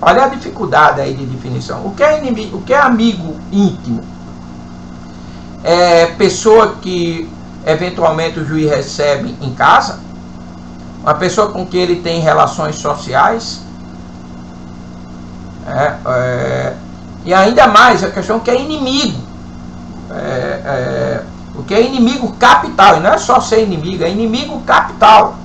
Olha a dificuldade aí de definição. O que é inimigo? O que é amigo íntimo? É pessoa que eventualmente o juiz recebe em casa, uma pessoa com quem ele tem relações sociais, E ainda mais a questão que é inimigo. O que é inimigo capital, e não é só ser inimigo, é inimigo capital.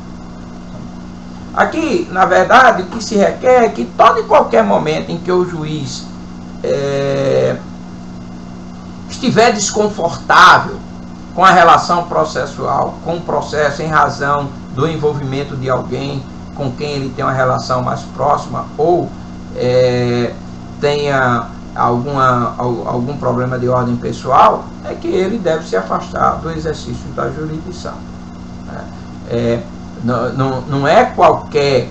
Aqui, na verdade, o que se requer é que todo e qualquer momento em que o juiz estiver desconfortável com a relação processual, com o processo em razão do envolvimento de alguém com quem ele tem uma relação mais próxima, ou tenha algum problema de ordem pessoal, é que ele deve se afastar do exercício da jurisdição. Não é qualquer...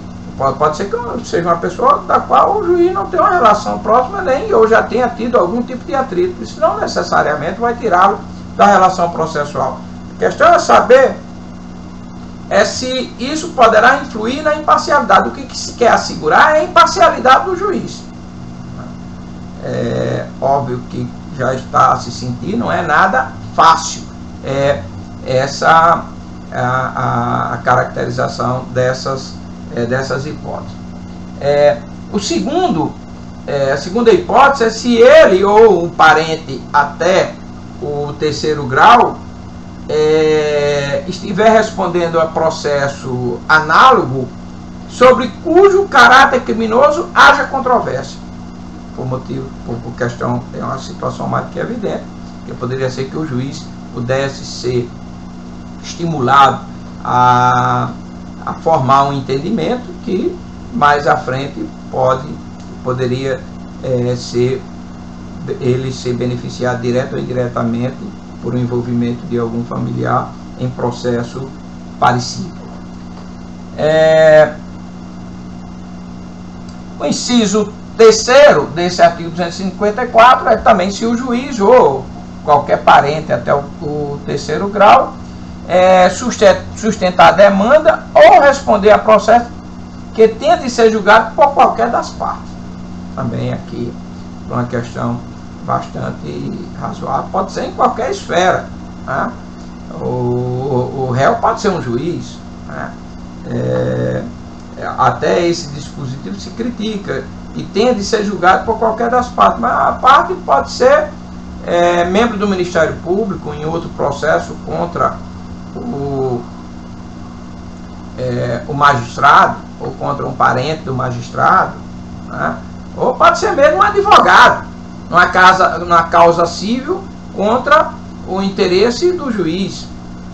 Pode ser que seja uma pessoa da qual o juiz não tem uma relação próxima, nem ou já tenha tido algum tipo de atrito. Isso não necessariamente vai tirá-lo da relação processual. A questão é saber se isso poderá influir na imparcialidade. O que se quer assegurar é a imparcialidade do juiz. É óbvio que já está a se sentir, não é nada fácil essa a caracterização dessas hipóteses. A segunda hipótese é se ele ou um parente até o terceiro grau estiver respondendo a processo análogo sobre cujo caráter criminoso haja controvérsia. Por questão, é uma situação mais que evidente, que poderia ser que o juiz pudesse ser estimulado a formar um entendimento que mais à frente poderia ele ser beneficiado direto ou indiretamente por um envolvimento de algum familiar em processo parecido. O inciso terceiro desse artigo 254 é também se o juiz ou qualquer parente até o terceiro grau sustentar a demanda ou responder a processo que tenha de ser julgado por qualquer das partes. Também aqui uma questão bastante razoável, pode ser em qualquer esfera, né? O réu pode ser um juiz, né? Até esse dispositivo se critica e tem de ser julgado por qualquer das partes, mas a parte pode ser membro do Ministério Público em outro processo contra o magistrado ou contra um parente do magistrado, né? Ou pode ser mesmo um advogado numa causa civil contra o interesse do juiz.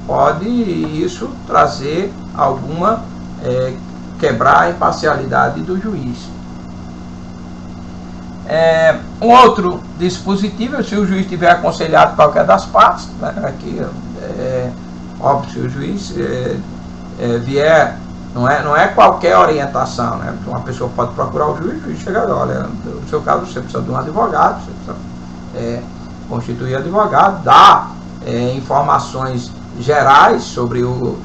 Pode isso trazer alguma quebrar a imparcialidade do juiz. Um outro dispositivo, se o juiz tiver aconselhado qualquer das partes, né? Aqui óbvio, se o juiz vier, não é qualquer orientação, né? Uma pessoa pode procurar o juiz chega, olha, no seu caso você precisa de um advogado, você precisa constituir advogado, dar informações gerais sobre o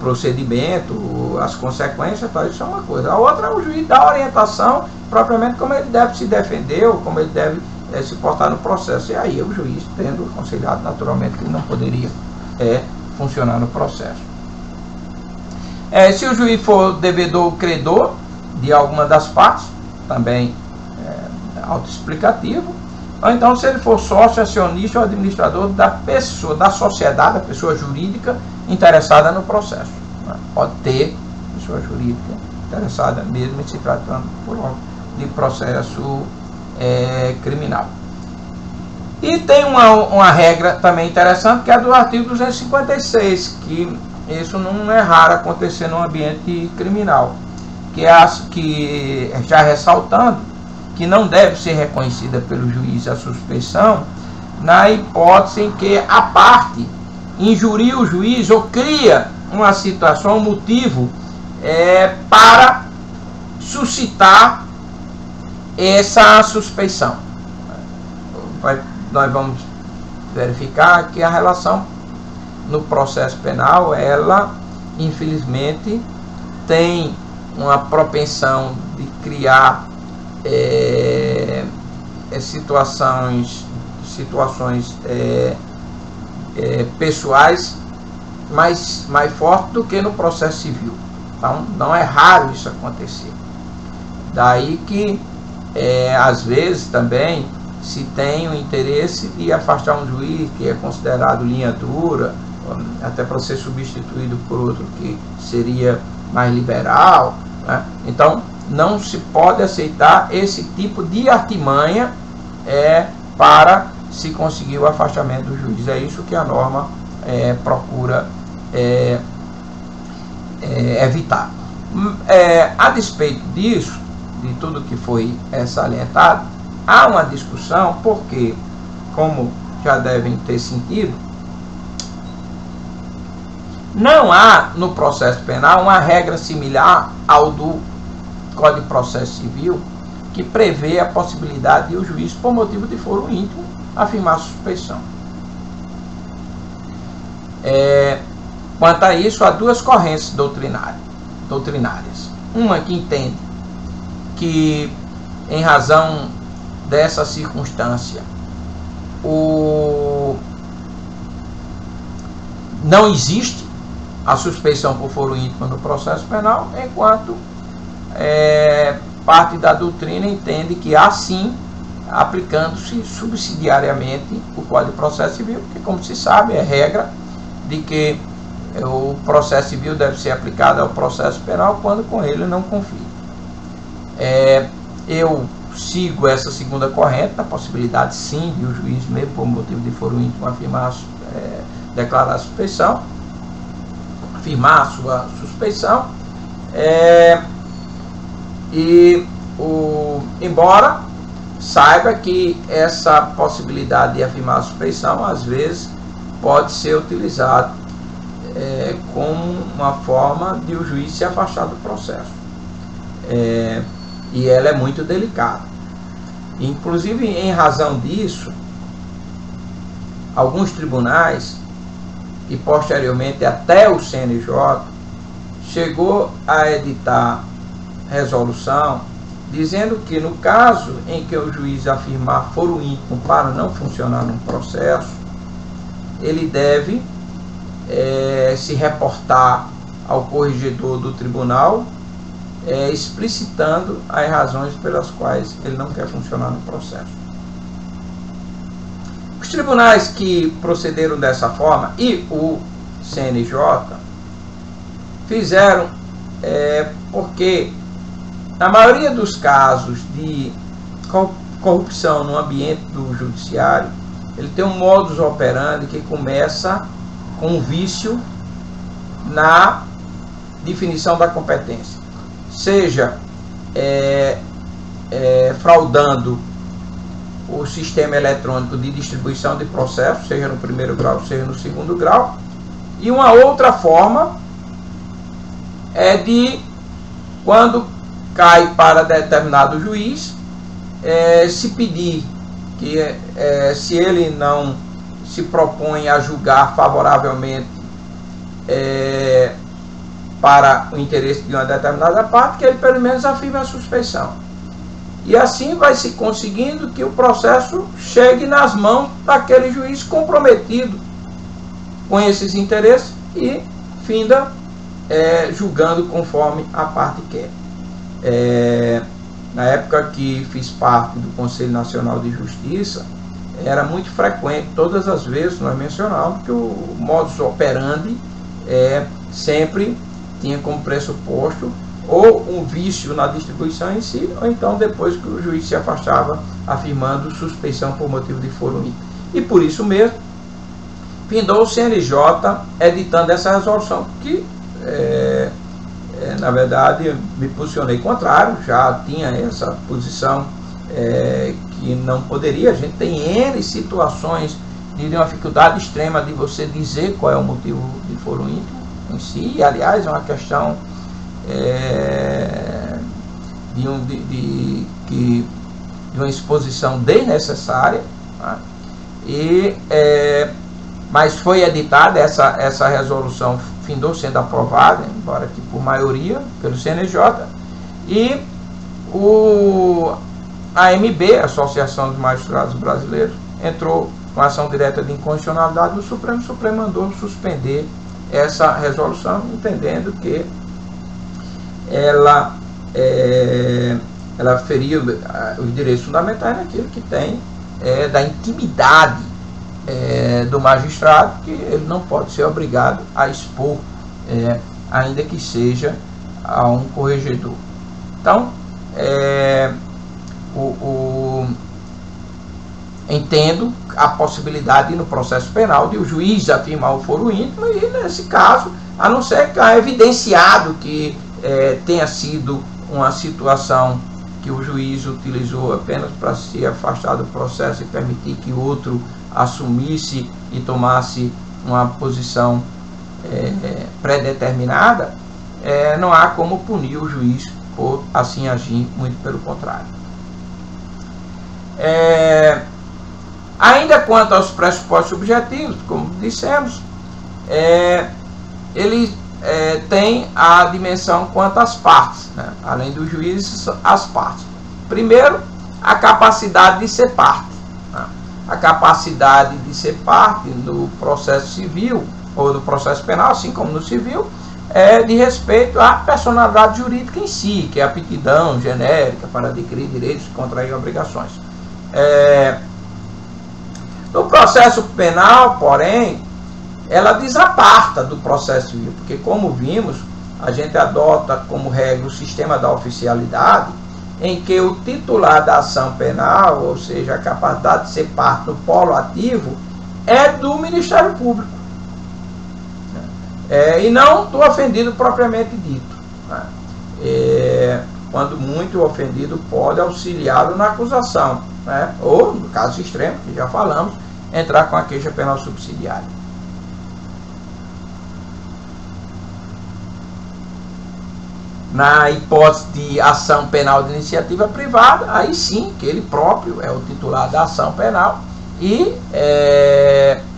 procedimento, as consequências, então isso é uma coisa. A outra é o juiz dar orientação propriamente como ele deve se defender ou como ele deve se portar no processo. E aí o juiz, tendo aconselhado naturalmente que ele não poderia funcionar no processo. Se o juiz for devedor ou credor de alguma das partes, também autoexplicativo. Ou então, se ele for sócio, acionista ou administrador da pessoa, da sociedade, da pessoa jurídica interessada no processo, né? Pode ter pessoa jurídica interessada mesmo em se tratando de processo criminal. E tem uma regra também interessante, que é a do artigo 256, que isso não é raro acontecer no ambiente criminal, que já ressaltando que não deve ser reconhecida pelo juiz a suspeição na hipótese em que a parte injuria o juiz ou cria uma situação, um motivo para suscitar essa suspeição. Nós vamos verificar que a relação no processo penal, ela infelizmente tem uma propensão de criar situações pessoais mais fortes do que no processo civil. Então não é raro isso acontecer. Daí que às vezes também se tem o interesse de afastar um juiz que é considerado linha dura, até para ser substituído por outro que seria mais liberal, né? Então não se pode aceitar esse tipo de artimanha para se conseguir o afastamento do juiz. É isso que a norma procura evitar. A despeito disso, de tudo que foi salientado, há uma discussão porque, como já devem ter sentido, não há no processo penal uma regra similar ao do Código de Processo Civil que prevê a possibilidade de o juiz, por motivo de foro íntimo, afirmar a suspeição. Quanto a isso, há duas correntes doutrinárias. Uma que entende que, em razão dessa circunstância, não existe a suspeição por foro íntimo no processo penal, enquanto parte da doutrina entende que há sim, aplicando-se subsidiariamente o Código de Processo Civil, que, como se sabe, é regra de que o processo civil deve ser aplicado ao processo penal quando com ele não conflita. Eu sigo essa segunda corrente, na possibilidade sim de o juiz, mesmo por motivo de foro íntimo, declarar a suspeição, afirmar a sua suspeição, embora saiba que essa possibilidade de afirmar a suspeição às vezes pode ser utilizada como uma forma de o juiz se afastar do processo, e ela é muito delicada. Inclusive, em razão disso, alguns tribunais e posteriormente até o CNJ chegou a editar resolução dizendo que, no caso em que o juiz afirmar foro íntimo para não funcionar num processo, ele deve se reportar ao corregedor do tribunal, explicitando as razões pelas quais ele não quer funcionar no processo. Os tribunais que procederam dessa forma e o CNJ fizeram porque, na maioria dos casos de corrupção no ambiente do judiciário, ele tem um modus operandi que começa com um vício na definição da competência, seja fraudando o sistema eletrônico de distribuição de processos, seja no primeiro grau, seja no segundo grau. E uma outra forma é de, quando cai para determinado juiz, se pedir que, se ele não se propõe a julgar favoravelmente para o interesse de uma determinada parte, que ele pelo menos afirme a suspeição. E assim vai se conseguindo que o processo chegue nas mãos daquele juiz comprometido com esses interesses e finda julgando conforme a parte quer. Na época que fiz parte do Conselho Nacional de Justiça, era muito frequente, todas as vezes nós mencionávamos que o modus operandi sempre tinha como pressuposto ou um vício na distribuição em si, ou então depois que o juiz se afastava, afirmando suspeição por motivo de foro íntimo. E por isso mesmo, findou o CNJ editando essa resolução, que, na verdade, me posicionei contrário, já tinha essa posição que não poderia. A gente tem N situações de uma dificuldade extrema de você dizer qual é o motivo de foro íntimo em si, e, aliás, é uma questão de uma exposição desnecessária, tá? Mas foi editada essa resolução, findou sendo aprovada, embora que por maioria, pelo CNJ, e a AMB, Associação dos Magistrados Brasileiros, entrou com ação direta de inconstitucionalidade no Supremo. O Supremo mandou suspender essa resolução, entendendo que ela feria os direitos fundamentais naquilo que tem da intimidade do magistrado, que ele não pode ser obrigado a expor, ainda que seja a um corregedor. Então, entendo a possibilidade no processo penal de o juiz afirmar o foro íntimo, e nesse caso, a não ser que é evidenciado que tenha sido uma situação que o juiz utilizou apenas para se afastar do processo e permitir que outro assumisse e tomasse uma posição pré-determinada, não há como punir o juiz por assim agir, muito pelo contrário. Ainda quanto aos pressupostos subjetivos, como dissemos, ele tem a dimensão quanto às partes, né? Além do juiz, as partes. Primeiro, a capacidade de ser parte, né? A capacidade de ser parte no processo civil ou no processo penal, assim como no civil, de respeito à personalidade jurídica em si, que é a aptidão genérica para adquirir direitos e contrair obrigações. No processo penal, porém, ela desaparta do processo civil, porque, como vimos, a gente adota como regra o sistema da oficialidade, em que o titular da ação penal, ou seja, a capacidade de ser parte no polo ativo, é do Ministério Público, e não do ofendido propriamente dito, né? Quando muito, o ofendido pode auxiliá-lo na acusação, né? Ou, no caso extremo, que já falamos, entrar com a queixa penal subsidiária. Na hipótese de ação penal de iniciativa privada, aí sim, que ele próprio é o titular da ação penal, e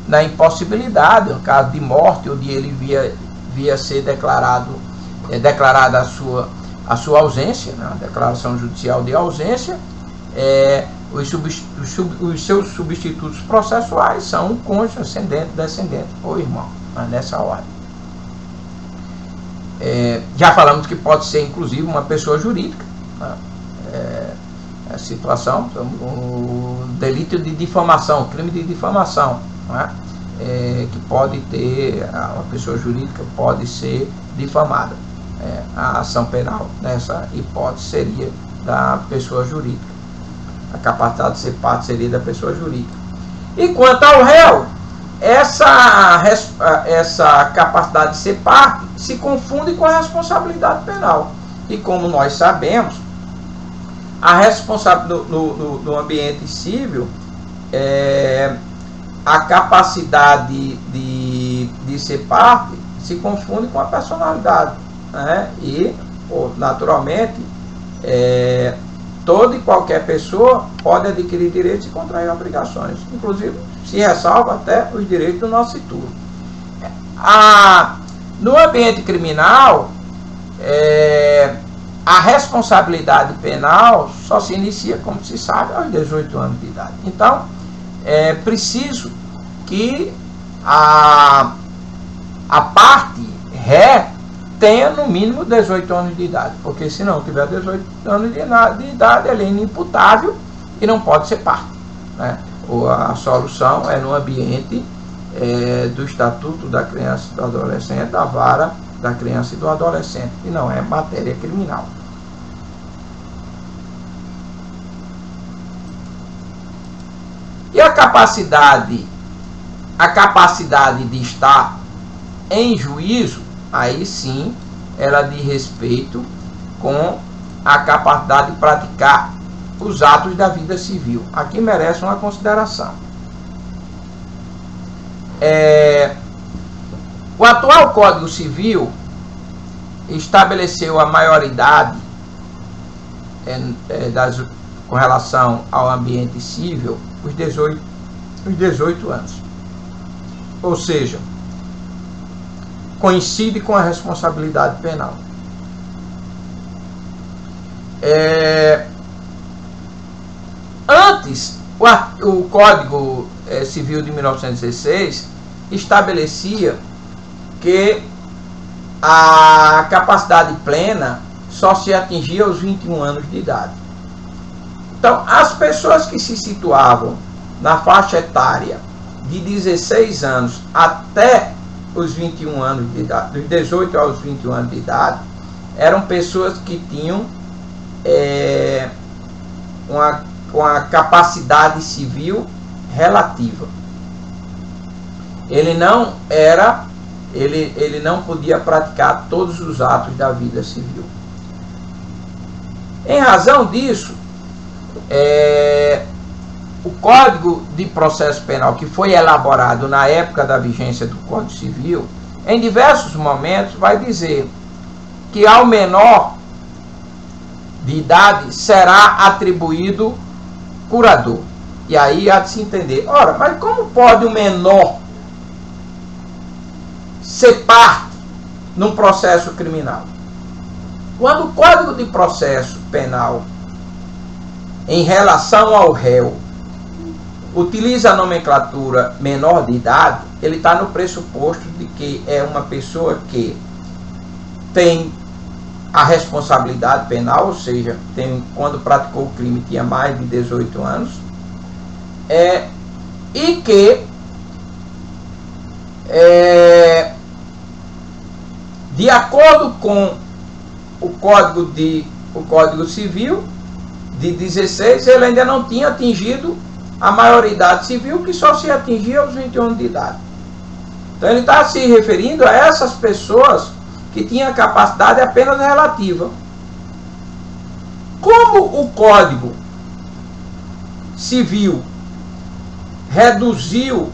na impossibilidade, no caso de morte, onde ele via ser declarada a sua ausência, né, a declaração judicial de ausência, os seus substitutos processuais são o cônjuge, ascendente, descendente ou irmão, né, nessa ordem. Já falamos que pode ser inclusive uma pessoa jurídica, né? A situação, o delito de difamação, o crime de difamação, né? Que pode ter, uma pessoa jurídica pode ser difamada. A ação penal nessa hipótese seria da pessoa jurídica, a capacidade de ser parte seria da pessoa jurídica. E quanto ao réu, essa capacidade de ser parte se confunde com a responsabilidade penal. E como nós sabemos, a responsabilidade no ambiente civil, a capacidade de ser parte se confunde com a personalidade, né? E, naturalmente, toda e qualquer pessoa pode adquirir direitos e contrair obrigações, inclusive se ressalva até os direitos do nascituro. No ambiente criminal, a responsabilidade penal só se inicia, como se sabe, aos 18 anos de idade. Então, é preciso que a parte ré tenha no mínimo 18 anos de idade, porque se não tiver 18 anos de idade, ele é inimputável e não pode ser parte, né? A solução é no ambiente do Estatuto da Criança e do Adolescente, da Vara da Criança e do Adolescente, que não é matéria criminal. E a capacidade de estar em juízo, aí sim, ela diz respeito com a capacidade de praticar os atos da vida civil. Aqui merece uma consideração. O atual Código Civil estabeleceu a maioridade com relação ao ambiente civil os 18 anos. Ou seja, coincide com a responsabilidade penal. Antes, o Código Civil de 1916 estabelecia que a capacidade plena só se atingia aos 21 anos de idade. Então, as pessoas que se situavam na faixa etária de 16 anos até os 21 anos de idade, dos 18 aos 21 anos de idade, eram pessoas que tinham uma capacidade civil relativa. Ele não podia praticar todos os atos da vida civil. Em razão disso, o Código de Processo Penal, que foi elaborado na época da vigência do Código Civil, em diversos momentos vai dizer que ao menor de idade será atribuído curador. E aí há de se entender, ora, mas como pode o menor ser parte num processo criminal? Quando o Código de Processo Penal, em relação ao réu, utiliza a nomenclatura menor de idade, ele está no pressuposto de que é uma pessoa que tem a responsabilidade penal, ou seja, quando praticou o crime tinha mais de 18 anos, e que de acordo com o Código Civil de 16, ele ainda não tinha atingido a maioridade civil, que só se atingia aos 21 anos de idade. Então ele está se referindo a essas pessoas que tinham capacidade apenas relativa. Como o Código Civil reduziu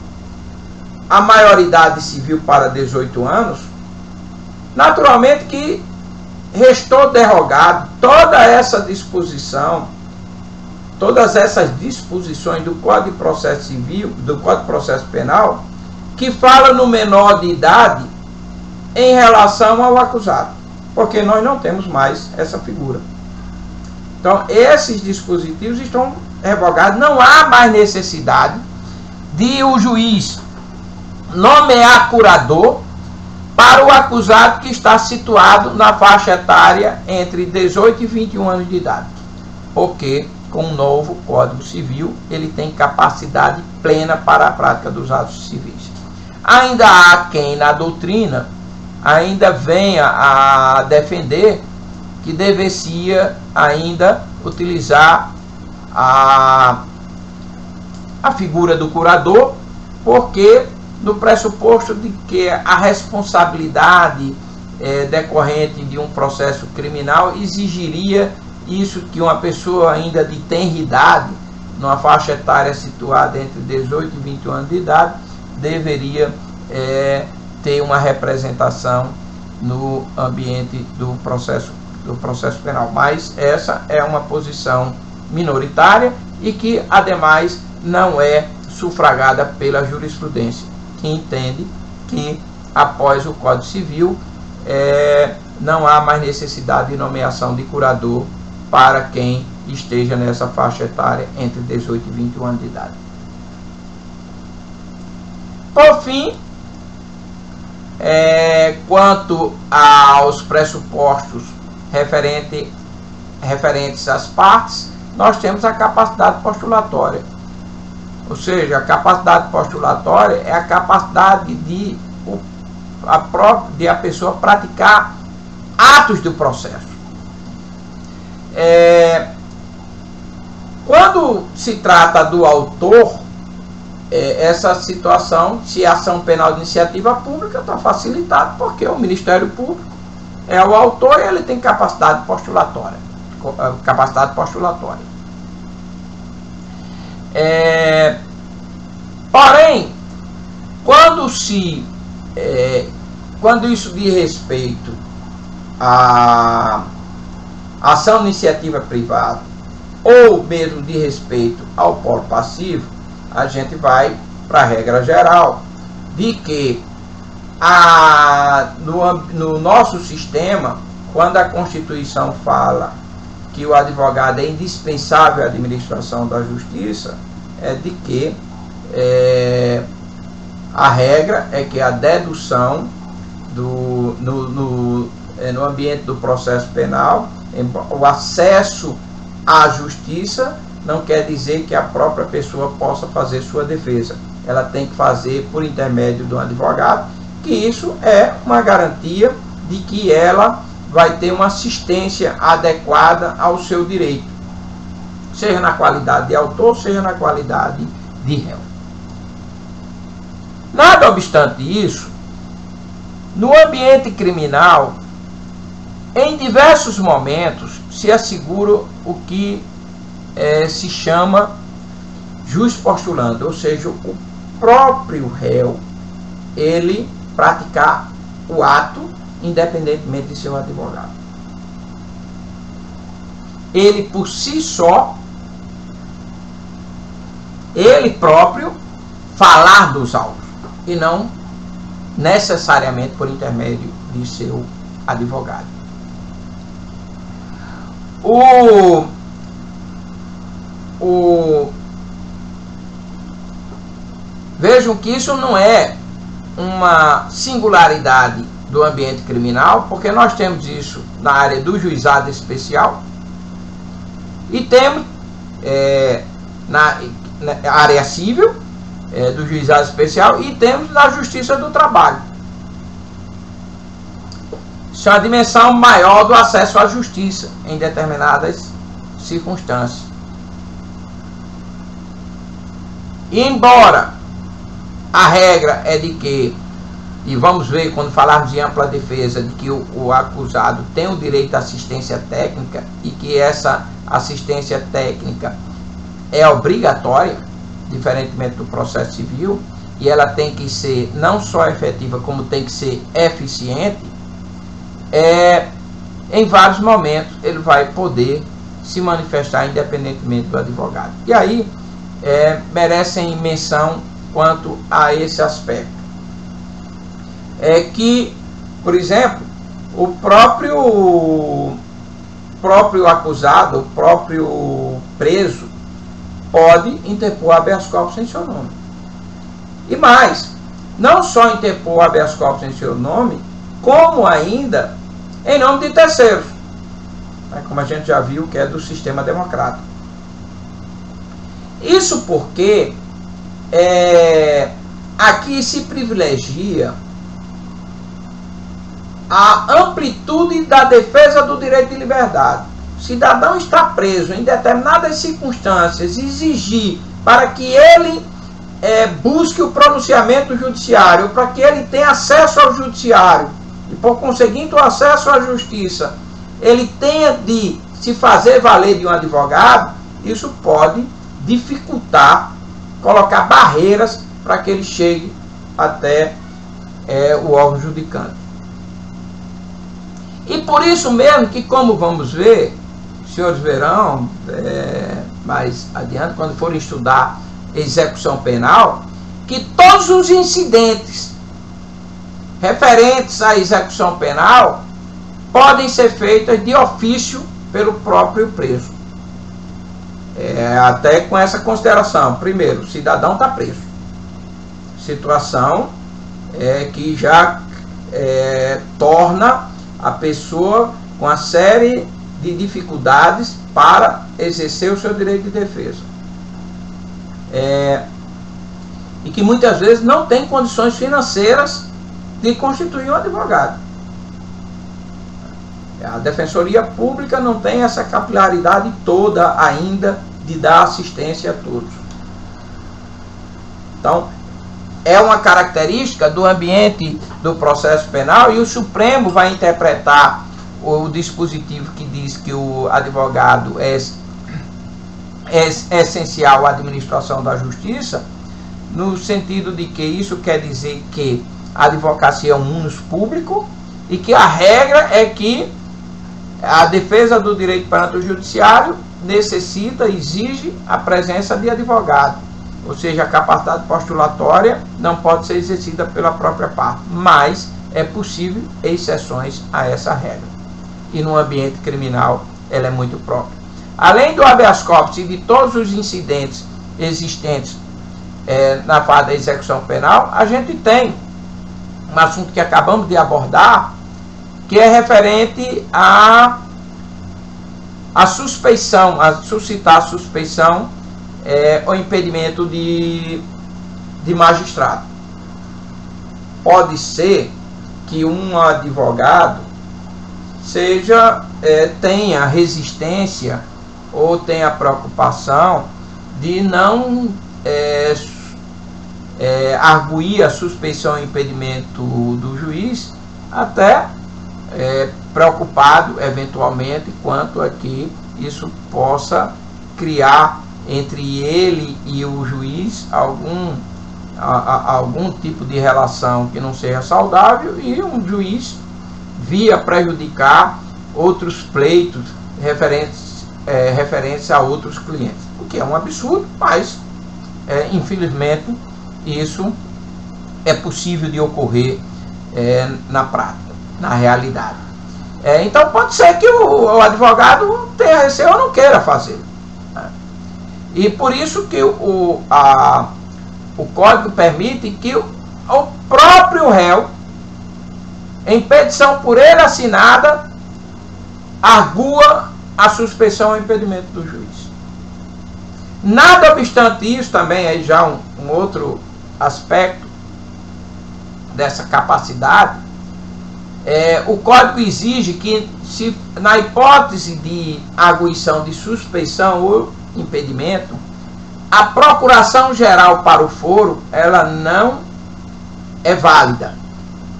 a maioridade civil para 18 anos, naturalmente que restou derrogado toda essa disposição, todas essas disposições do Código de Processo Civil, do Código de Processo Penal, que fala no menor de idade em relação ao acusado, porque nós não temos mais essa figura. Então, esses dispositivos estão revogados, não há mais necessidade de o juiz nomear curador para o acusado que está situado na faixa etária entre 18 e 21 anos de idade, porque com o novo Código Civil ele tem capacidade plena para a prática dos atos civis. Ainda há quem na doutrina ainda venha a defender que deveria ainda utilizar a figura do curador, porque no pressuposto de que a responsabilidade decorrente de um processo criminal exigiria isso, que uma pessoa ainda de tenra idade, numa faixa etária situada entre 18 e 21 anos de idade, deveria ter uma representação no ambiente do processo penal. Mas essa é uma posição minoritária e que, ademais, não é sufragada pela jurisprudência, que entende que, após o Código Civil, não há mais necessidade de nomeação de curador para quem esteja nessa faixa etária entre 18 e 21 anos de idade. Por fim, quanto aos pressupostos referentes às partes, nós temos a capacidade postulatória. Ou seja, a capacidade postulatória é a capacidade de a pessoa praticar atos do processo. Quando se trata do autor, essa situação, se é ação penal de iniciativa pública, está facilitado, porque o Ministério Público é o autor e ele tem capacidade postulatória. Porém, quando isso diz respeito à ação de iniciativa privada ou mesmo de respeito ao polo passivo, a gente vai para a regra geral de que no nosso sistema, quando a Constituição fala que o advogado é indispensável à administração da justiça, é de que a regra é que a dedução no ambiente do processo penal, o acesso à justiça não quer dizer que a própria pessoa possa fazer sua defesa. Ela tem que fazer por intermédio de um advogado, que isso é uma garantia de que ela vai ter uma assistência adequada ao seu direito, seja na qualidade de autor, seja na qualidade de réu. Nada obstante isso, no ambiente criminal, em diversos momentos, se assegura o que se chama jus postulante, ou seja, o próprio réu, ele praticar o ato independentemente de seu advogado. Ele por si só, ele próprio, falar dos autos, e não necessariamente por intermédio de seu advogado. Vejam que isso não é uma singularidade do ambiente criminal, porque nós temos isso na área do juizado especial e temos na área civil do juizado especial e temos na justiça do trabalho. Isso é uma dimensão maior do acesso à justiça em determinadas circunstâncias. E embora a regra é de que, e vamos ver quando falarmos em ampla defesa, de que o acusado tem o direito à assistência técnica e que essa assistência técnica é obrigatória, diferentemente do processo civil, e ela tem que ser não só efetiva, como tem que ser eficiente, em vários momentos ele vai poder se manifestar independentemente do advogado. E aí merecem menção quanto a esse aspecto. É que, por exemplo, o próprio acusado, o próprio preso, pode interpor habeas corpus em seu nome. E mais, não só interpor habeas corpus em seu nome, como ainda em nome de terceiros, como a gente já viu que é do sistema democrático. Isso porque aqui se privilegia a amplitude da defesa do direito de liberdade. O cidadão está preso em determinadas circunstâncias e exigir para que ele busque o pronunciamento judiciário, para que ele tenha acesso ao judiciário e, por conseguinte, o acesso à justiça, ele tenha de se fazer valer de um advogado. Isso pode dificultar, colocar barreiras para que ele chegue até o órgão judicante. E por isso mesmo que, como vamos ver, os senhores verão mais adiante, quando forem estudar execução penal, que todos os incidentes referentes à execução penal podem ser feitos de ofício pelo próprio preso. Até com essa consideração: primeiro, o cidadão está preso, situação que já torna a pessoa com uma série de dificuldades para exercer o seu direito de defesa, e que muitas vezes não tem condições financeiras de constituir um advogado. A Defensoria Pública não tem essa capilaridade toda ainda de dar assistência a todos. Então, é uma característica do ambiente do processo penal, e o Supremo vai interpretar o dispositivo que diz que o advogado é essencial à administração da justiça, no sentido de que isso quer dizer que a advocacia é um munus público e que a regra é que a defesa do direito perante o judiciário necessita, exige a presença de advogado. Ou seja, a capacidade postulatória não pode ser exercida pela própria parte, mas é possível exceções a essa regra. E no ambiente criminal ela é muito própria. Além do habeas corpus e de todos os incidentes existentes na fase da execução penal, a gente tem um assunto que acabamos de abordar, que é referente a suspeição, a suscitar a suspeição ou impedimento de magistrado. Pode ser que um advogado tenha resistência ou tenha preocupação de não arguir a suspeição e impedimento do juiz, até preocupado eventualmente quanto a que isso possa criar entre ele e o juiz algum tipo de relação que não seja saudável, e um juiz via prejudicar outros pleitos referentes a outros clientes, o que é um absurdo, mas infelizmente isso é possível de ocorrer na prática, na realidade. Então pode ser que o advogado tenha receio ou não queira fazer, né? E por isso que o Código permite que o próprio réu, em petição por ele assinada, argua a suspeição e impedimento do juiz. Nada obstante isso, também é já um outro aspecto dessa capacidade, o Código exige que, se na hipótese de arguição de suspeição ou impedimento, a procuração geral para o foro, ela não é válida.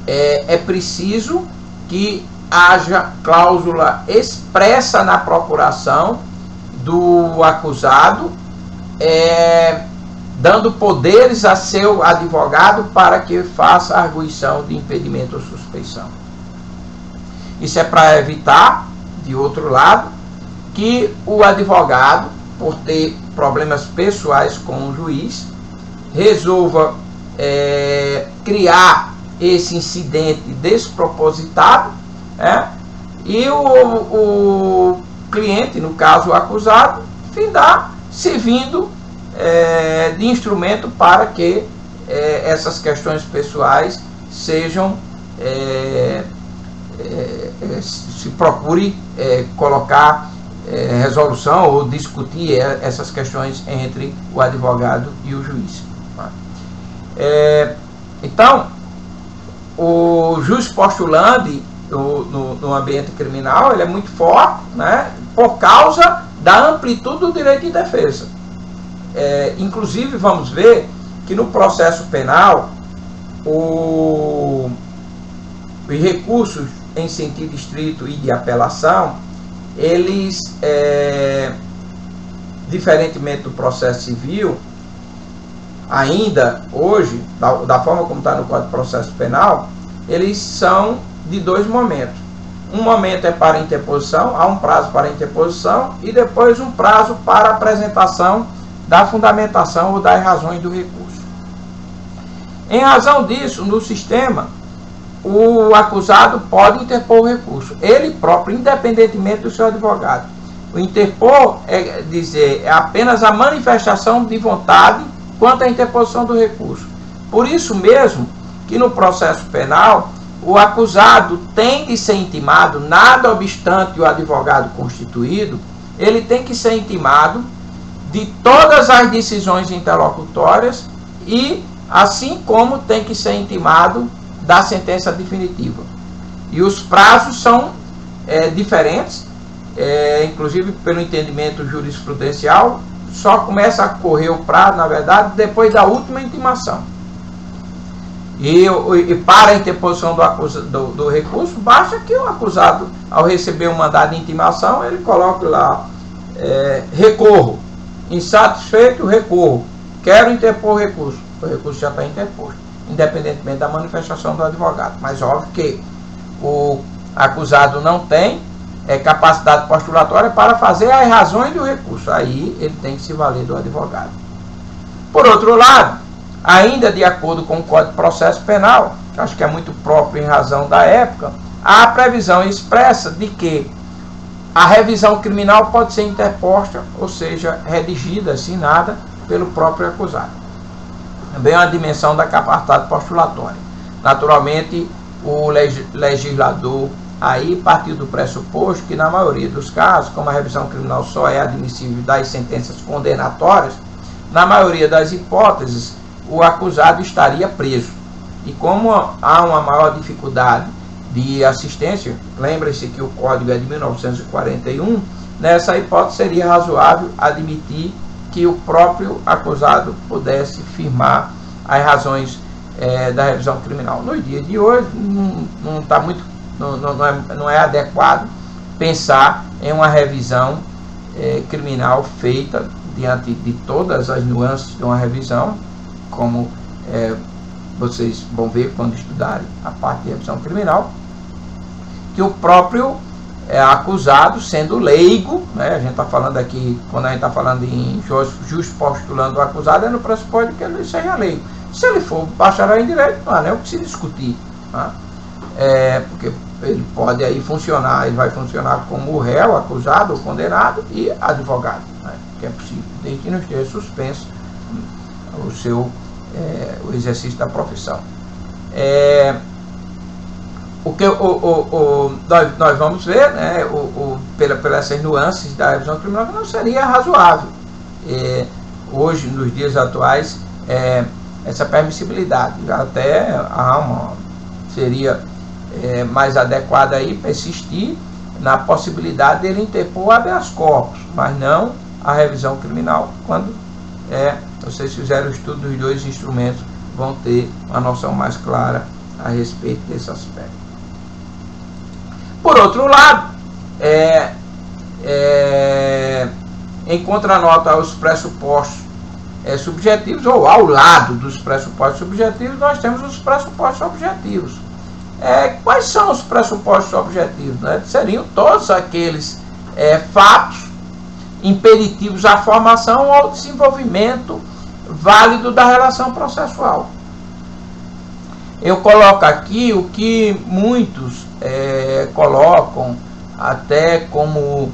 É preciso que haja cláusula expressa na procuração do acusado, dando poderes a seu advogado para que faça a arguição de impedimento ou suspeição. Isso é para evitar, de outro lado, que o advogado, por ter problemas pessoais com o juiz, resolva criar esse incidente despropositado, e o cliente, no caso o acusado, findar servindo de instrumento para que essas questões pessoais sejam se procure colocar resolução ou discutir essas questões entre o advogado e o juiz. Então, o jus postulandi no ambiente criminal, ele é muito forte, né, por causa da amplitude do direito de defesa. Inclusive, vamos ver que no processo penal, os recursos em sentido estrito e de apelação, eles, diferentemente do processo civil, ainda hoje, da forma como está no Código de Processo Penal, eles são de dois momentos. Um momento é para interposição, há um prazo para interposição, e depois um prazo para apresentação da fundamentação ou das razões do recurso. Em razão disso, no sistema, o acusado pode interpor o recurso, ele próprio, independentemente do seu advogado. O interpor é apenas a manifestação de vontade quanto à interposição do recurso. Por isso mesmo que no processo penal, o acusado tem de ser intimado, nada obstante o advogado constituído, ele tem que ser intimado de todas as decisões interlocutórias e, assim como tem que ser intimado da sentença definitiva. E os prazos são diferentes, inclusive pelo entendimento jurisprudencial, só começa a correr o prazo, na verdade, depois da última intimação. E para a interposição do recurso, basta que o acusado, ao receber o mandado de intimação, ele coloque lá, recorro, insatisfeito, recorro, quero interpor o recurso já está interposto, independentemente da manifestação do advogado. Mas óbvio que o acusado não tem capacidade postulatória para fazer as razões do recurso, aí ele tem que se valer do advogado. Por outro lado, ainda de acordo com o Código de Processo Penal, que acho que é muito próprio em razão da época, há a previsão expressa de que a revisão criminal pode ser interposta, ou seja, redigida, assinada pelo próprio acusado. Também é uma dimensão da capacidade postulatória. Naturalmente, o legislador aí partiu do pressuposto que, na maioria dos casos, como a revisão criminal só é admissível das sentenças condenatórias, na maioria das hipóteses, o acusado estaria preso. E como há uma maior dificuldade de assistência, lembre-se que o Código é de 1941, nessa hipótese seria razoável admitir que o próprio acusado pudesse firmar as razões da revisão criminal. Nos dias de hoje, não é adequado pensar em uma revisão criminal feita diante de todas as nuances de uma revisão, como vocês vão ver quando estudarem a parte de revisão criminal, que o próprio acusado, sendo leigo, né, a gente está falando aqui, quando a gente está falando em juiz postulando o acusado, é no pressuposto de que ele seja leigo. Se ele for bacharel em direito, não há nem o que se discutir, tá? Porque ele pode aí funcionar, ele vai funcionar como réu, acusado ou condenado e advogado, né, que é possível, desde que não esteja suspenso o exercício da profissão. O que nós vamos ver, né, pelas essas nuances da revisão criminal, que não seria razoável hoje, nos dias atuais, essa permissibilidade. Até seria mais adequado aí persistir na possibilidade dele interpor habeas corpus, mas não a revisão criminal. Quando vocês fizerem o estudo dos dois instrumentos, vão ter uma noção mais clara a respeito desse aspecto. Por outro lado, em contranota aos pressupostos subjetivos, ou ao lado dos pressupostos subjetivos, nós temos os pressupostos objetivos. Quais são os pressupostos objetivos? Né? Seriam todos aqueles fatos impeditivos à formação ou desenvolvimento válido da relação processual. Eu coloco aqui o que muitos colocam até como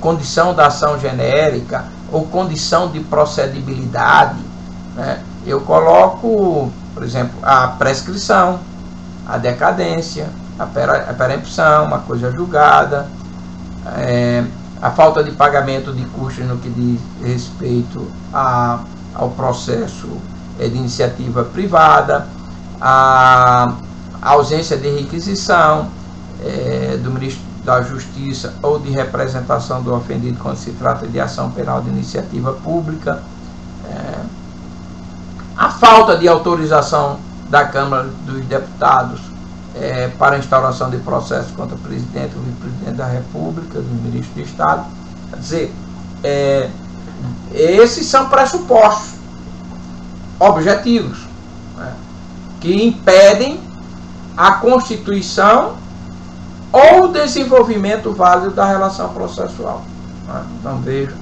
condição da ação genérica ou condição de procedibilidade, né? Eu coloco, por exemplo, a prescrição, a decadência, a perempção, uma coisa julgada, a falta de pagamento de custos no que diz respeito ao processo de iniciativa privada, a ausência de requisição do ministro da Justiça ou de representação do ofendido quando se trata de ação penal de iniciativa pública, a falta de autorização da Câmara dos Deputados para a instauração de processo contra o presidente ou vice-presidente da República, do ministro de Estado. Quer dizer, esses são pressupostos objetivos, né, que impedem a constituição ou o desenvolvimento válido da relação processual. Né? Então vejo,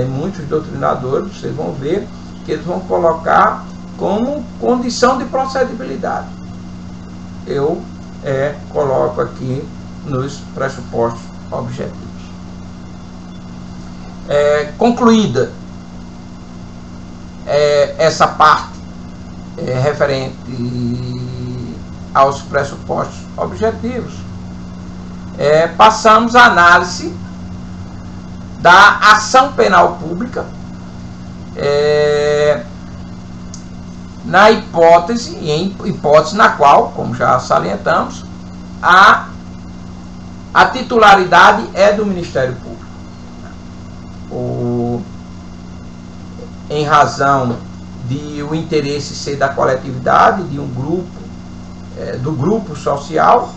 muitos doutrinadores, vocês vão ver que eles vão colocar como condição de procedibilidade. Eu coloco aqui nos pressupostos objetivos. Concluída essa parte referente aos pressupostos objetivos, passamos à análise da ação penal pública, na hipótese, em hipótese na qual, como já salientamos, a titularidade é do Ministério Público. Em razão de o interesse ser da coletividade, de um grupo, do grupo social,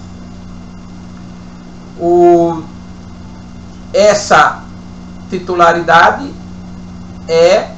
essa titularidade é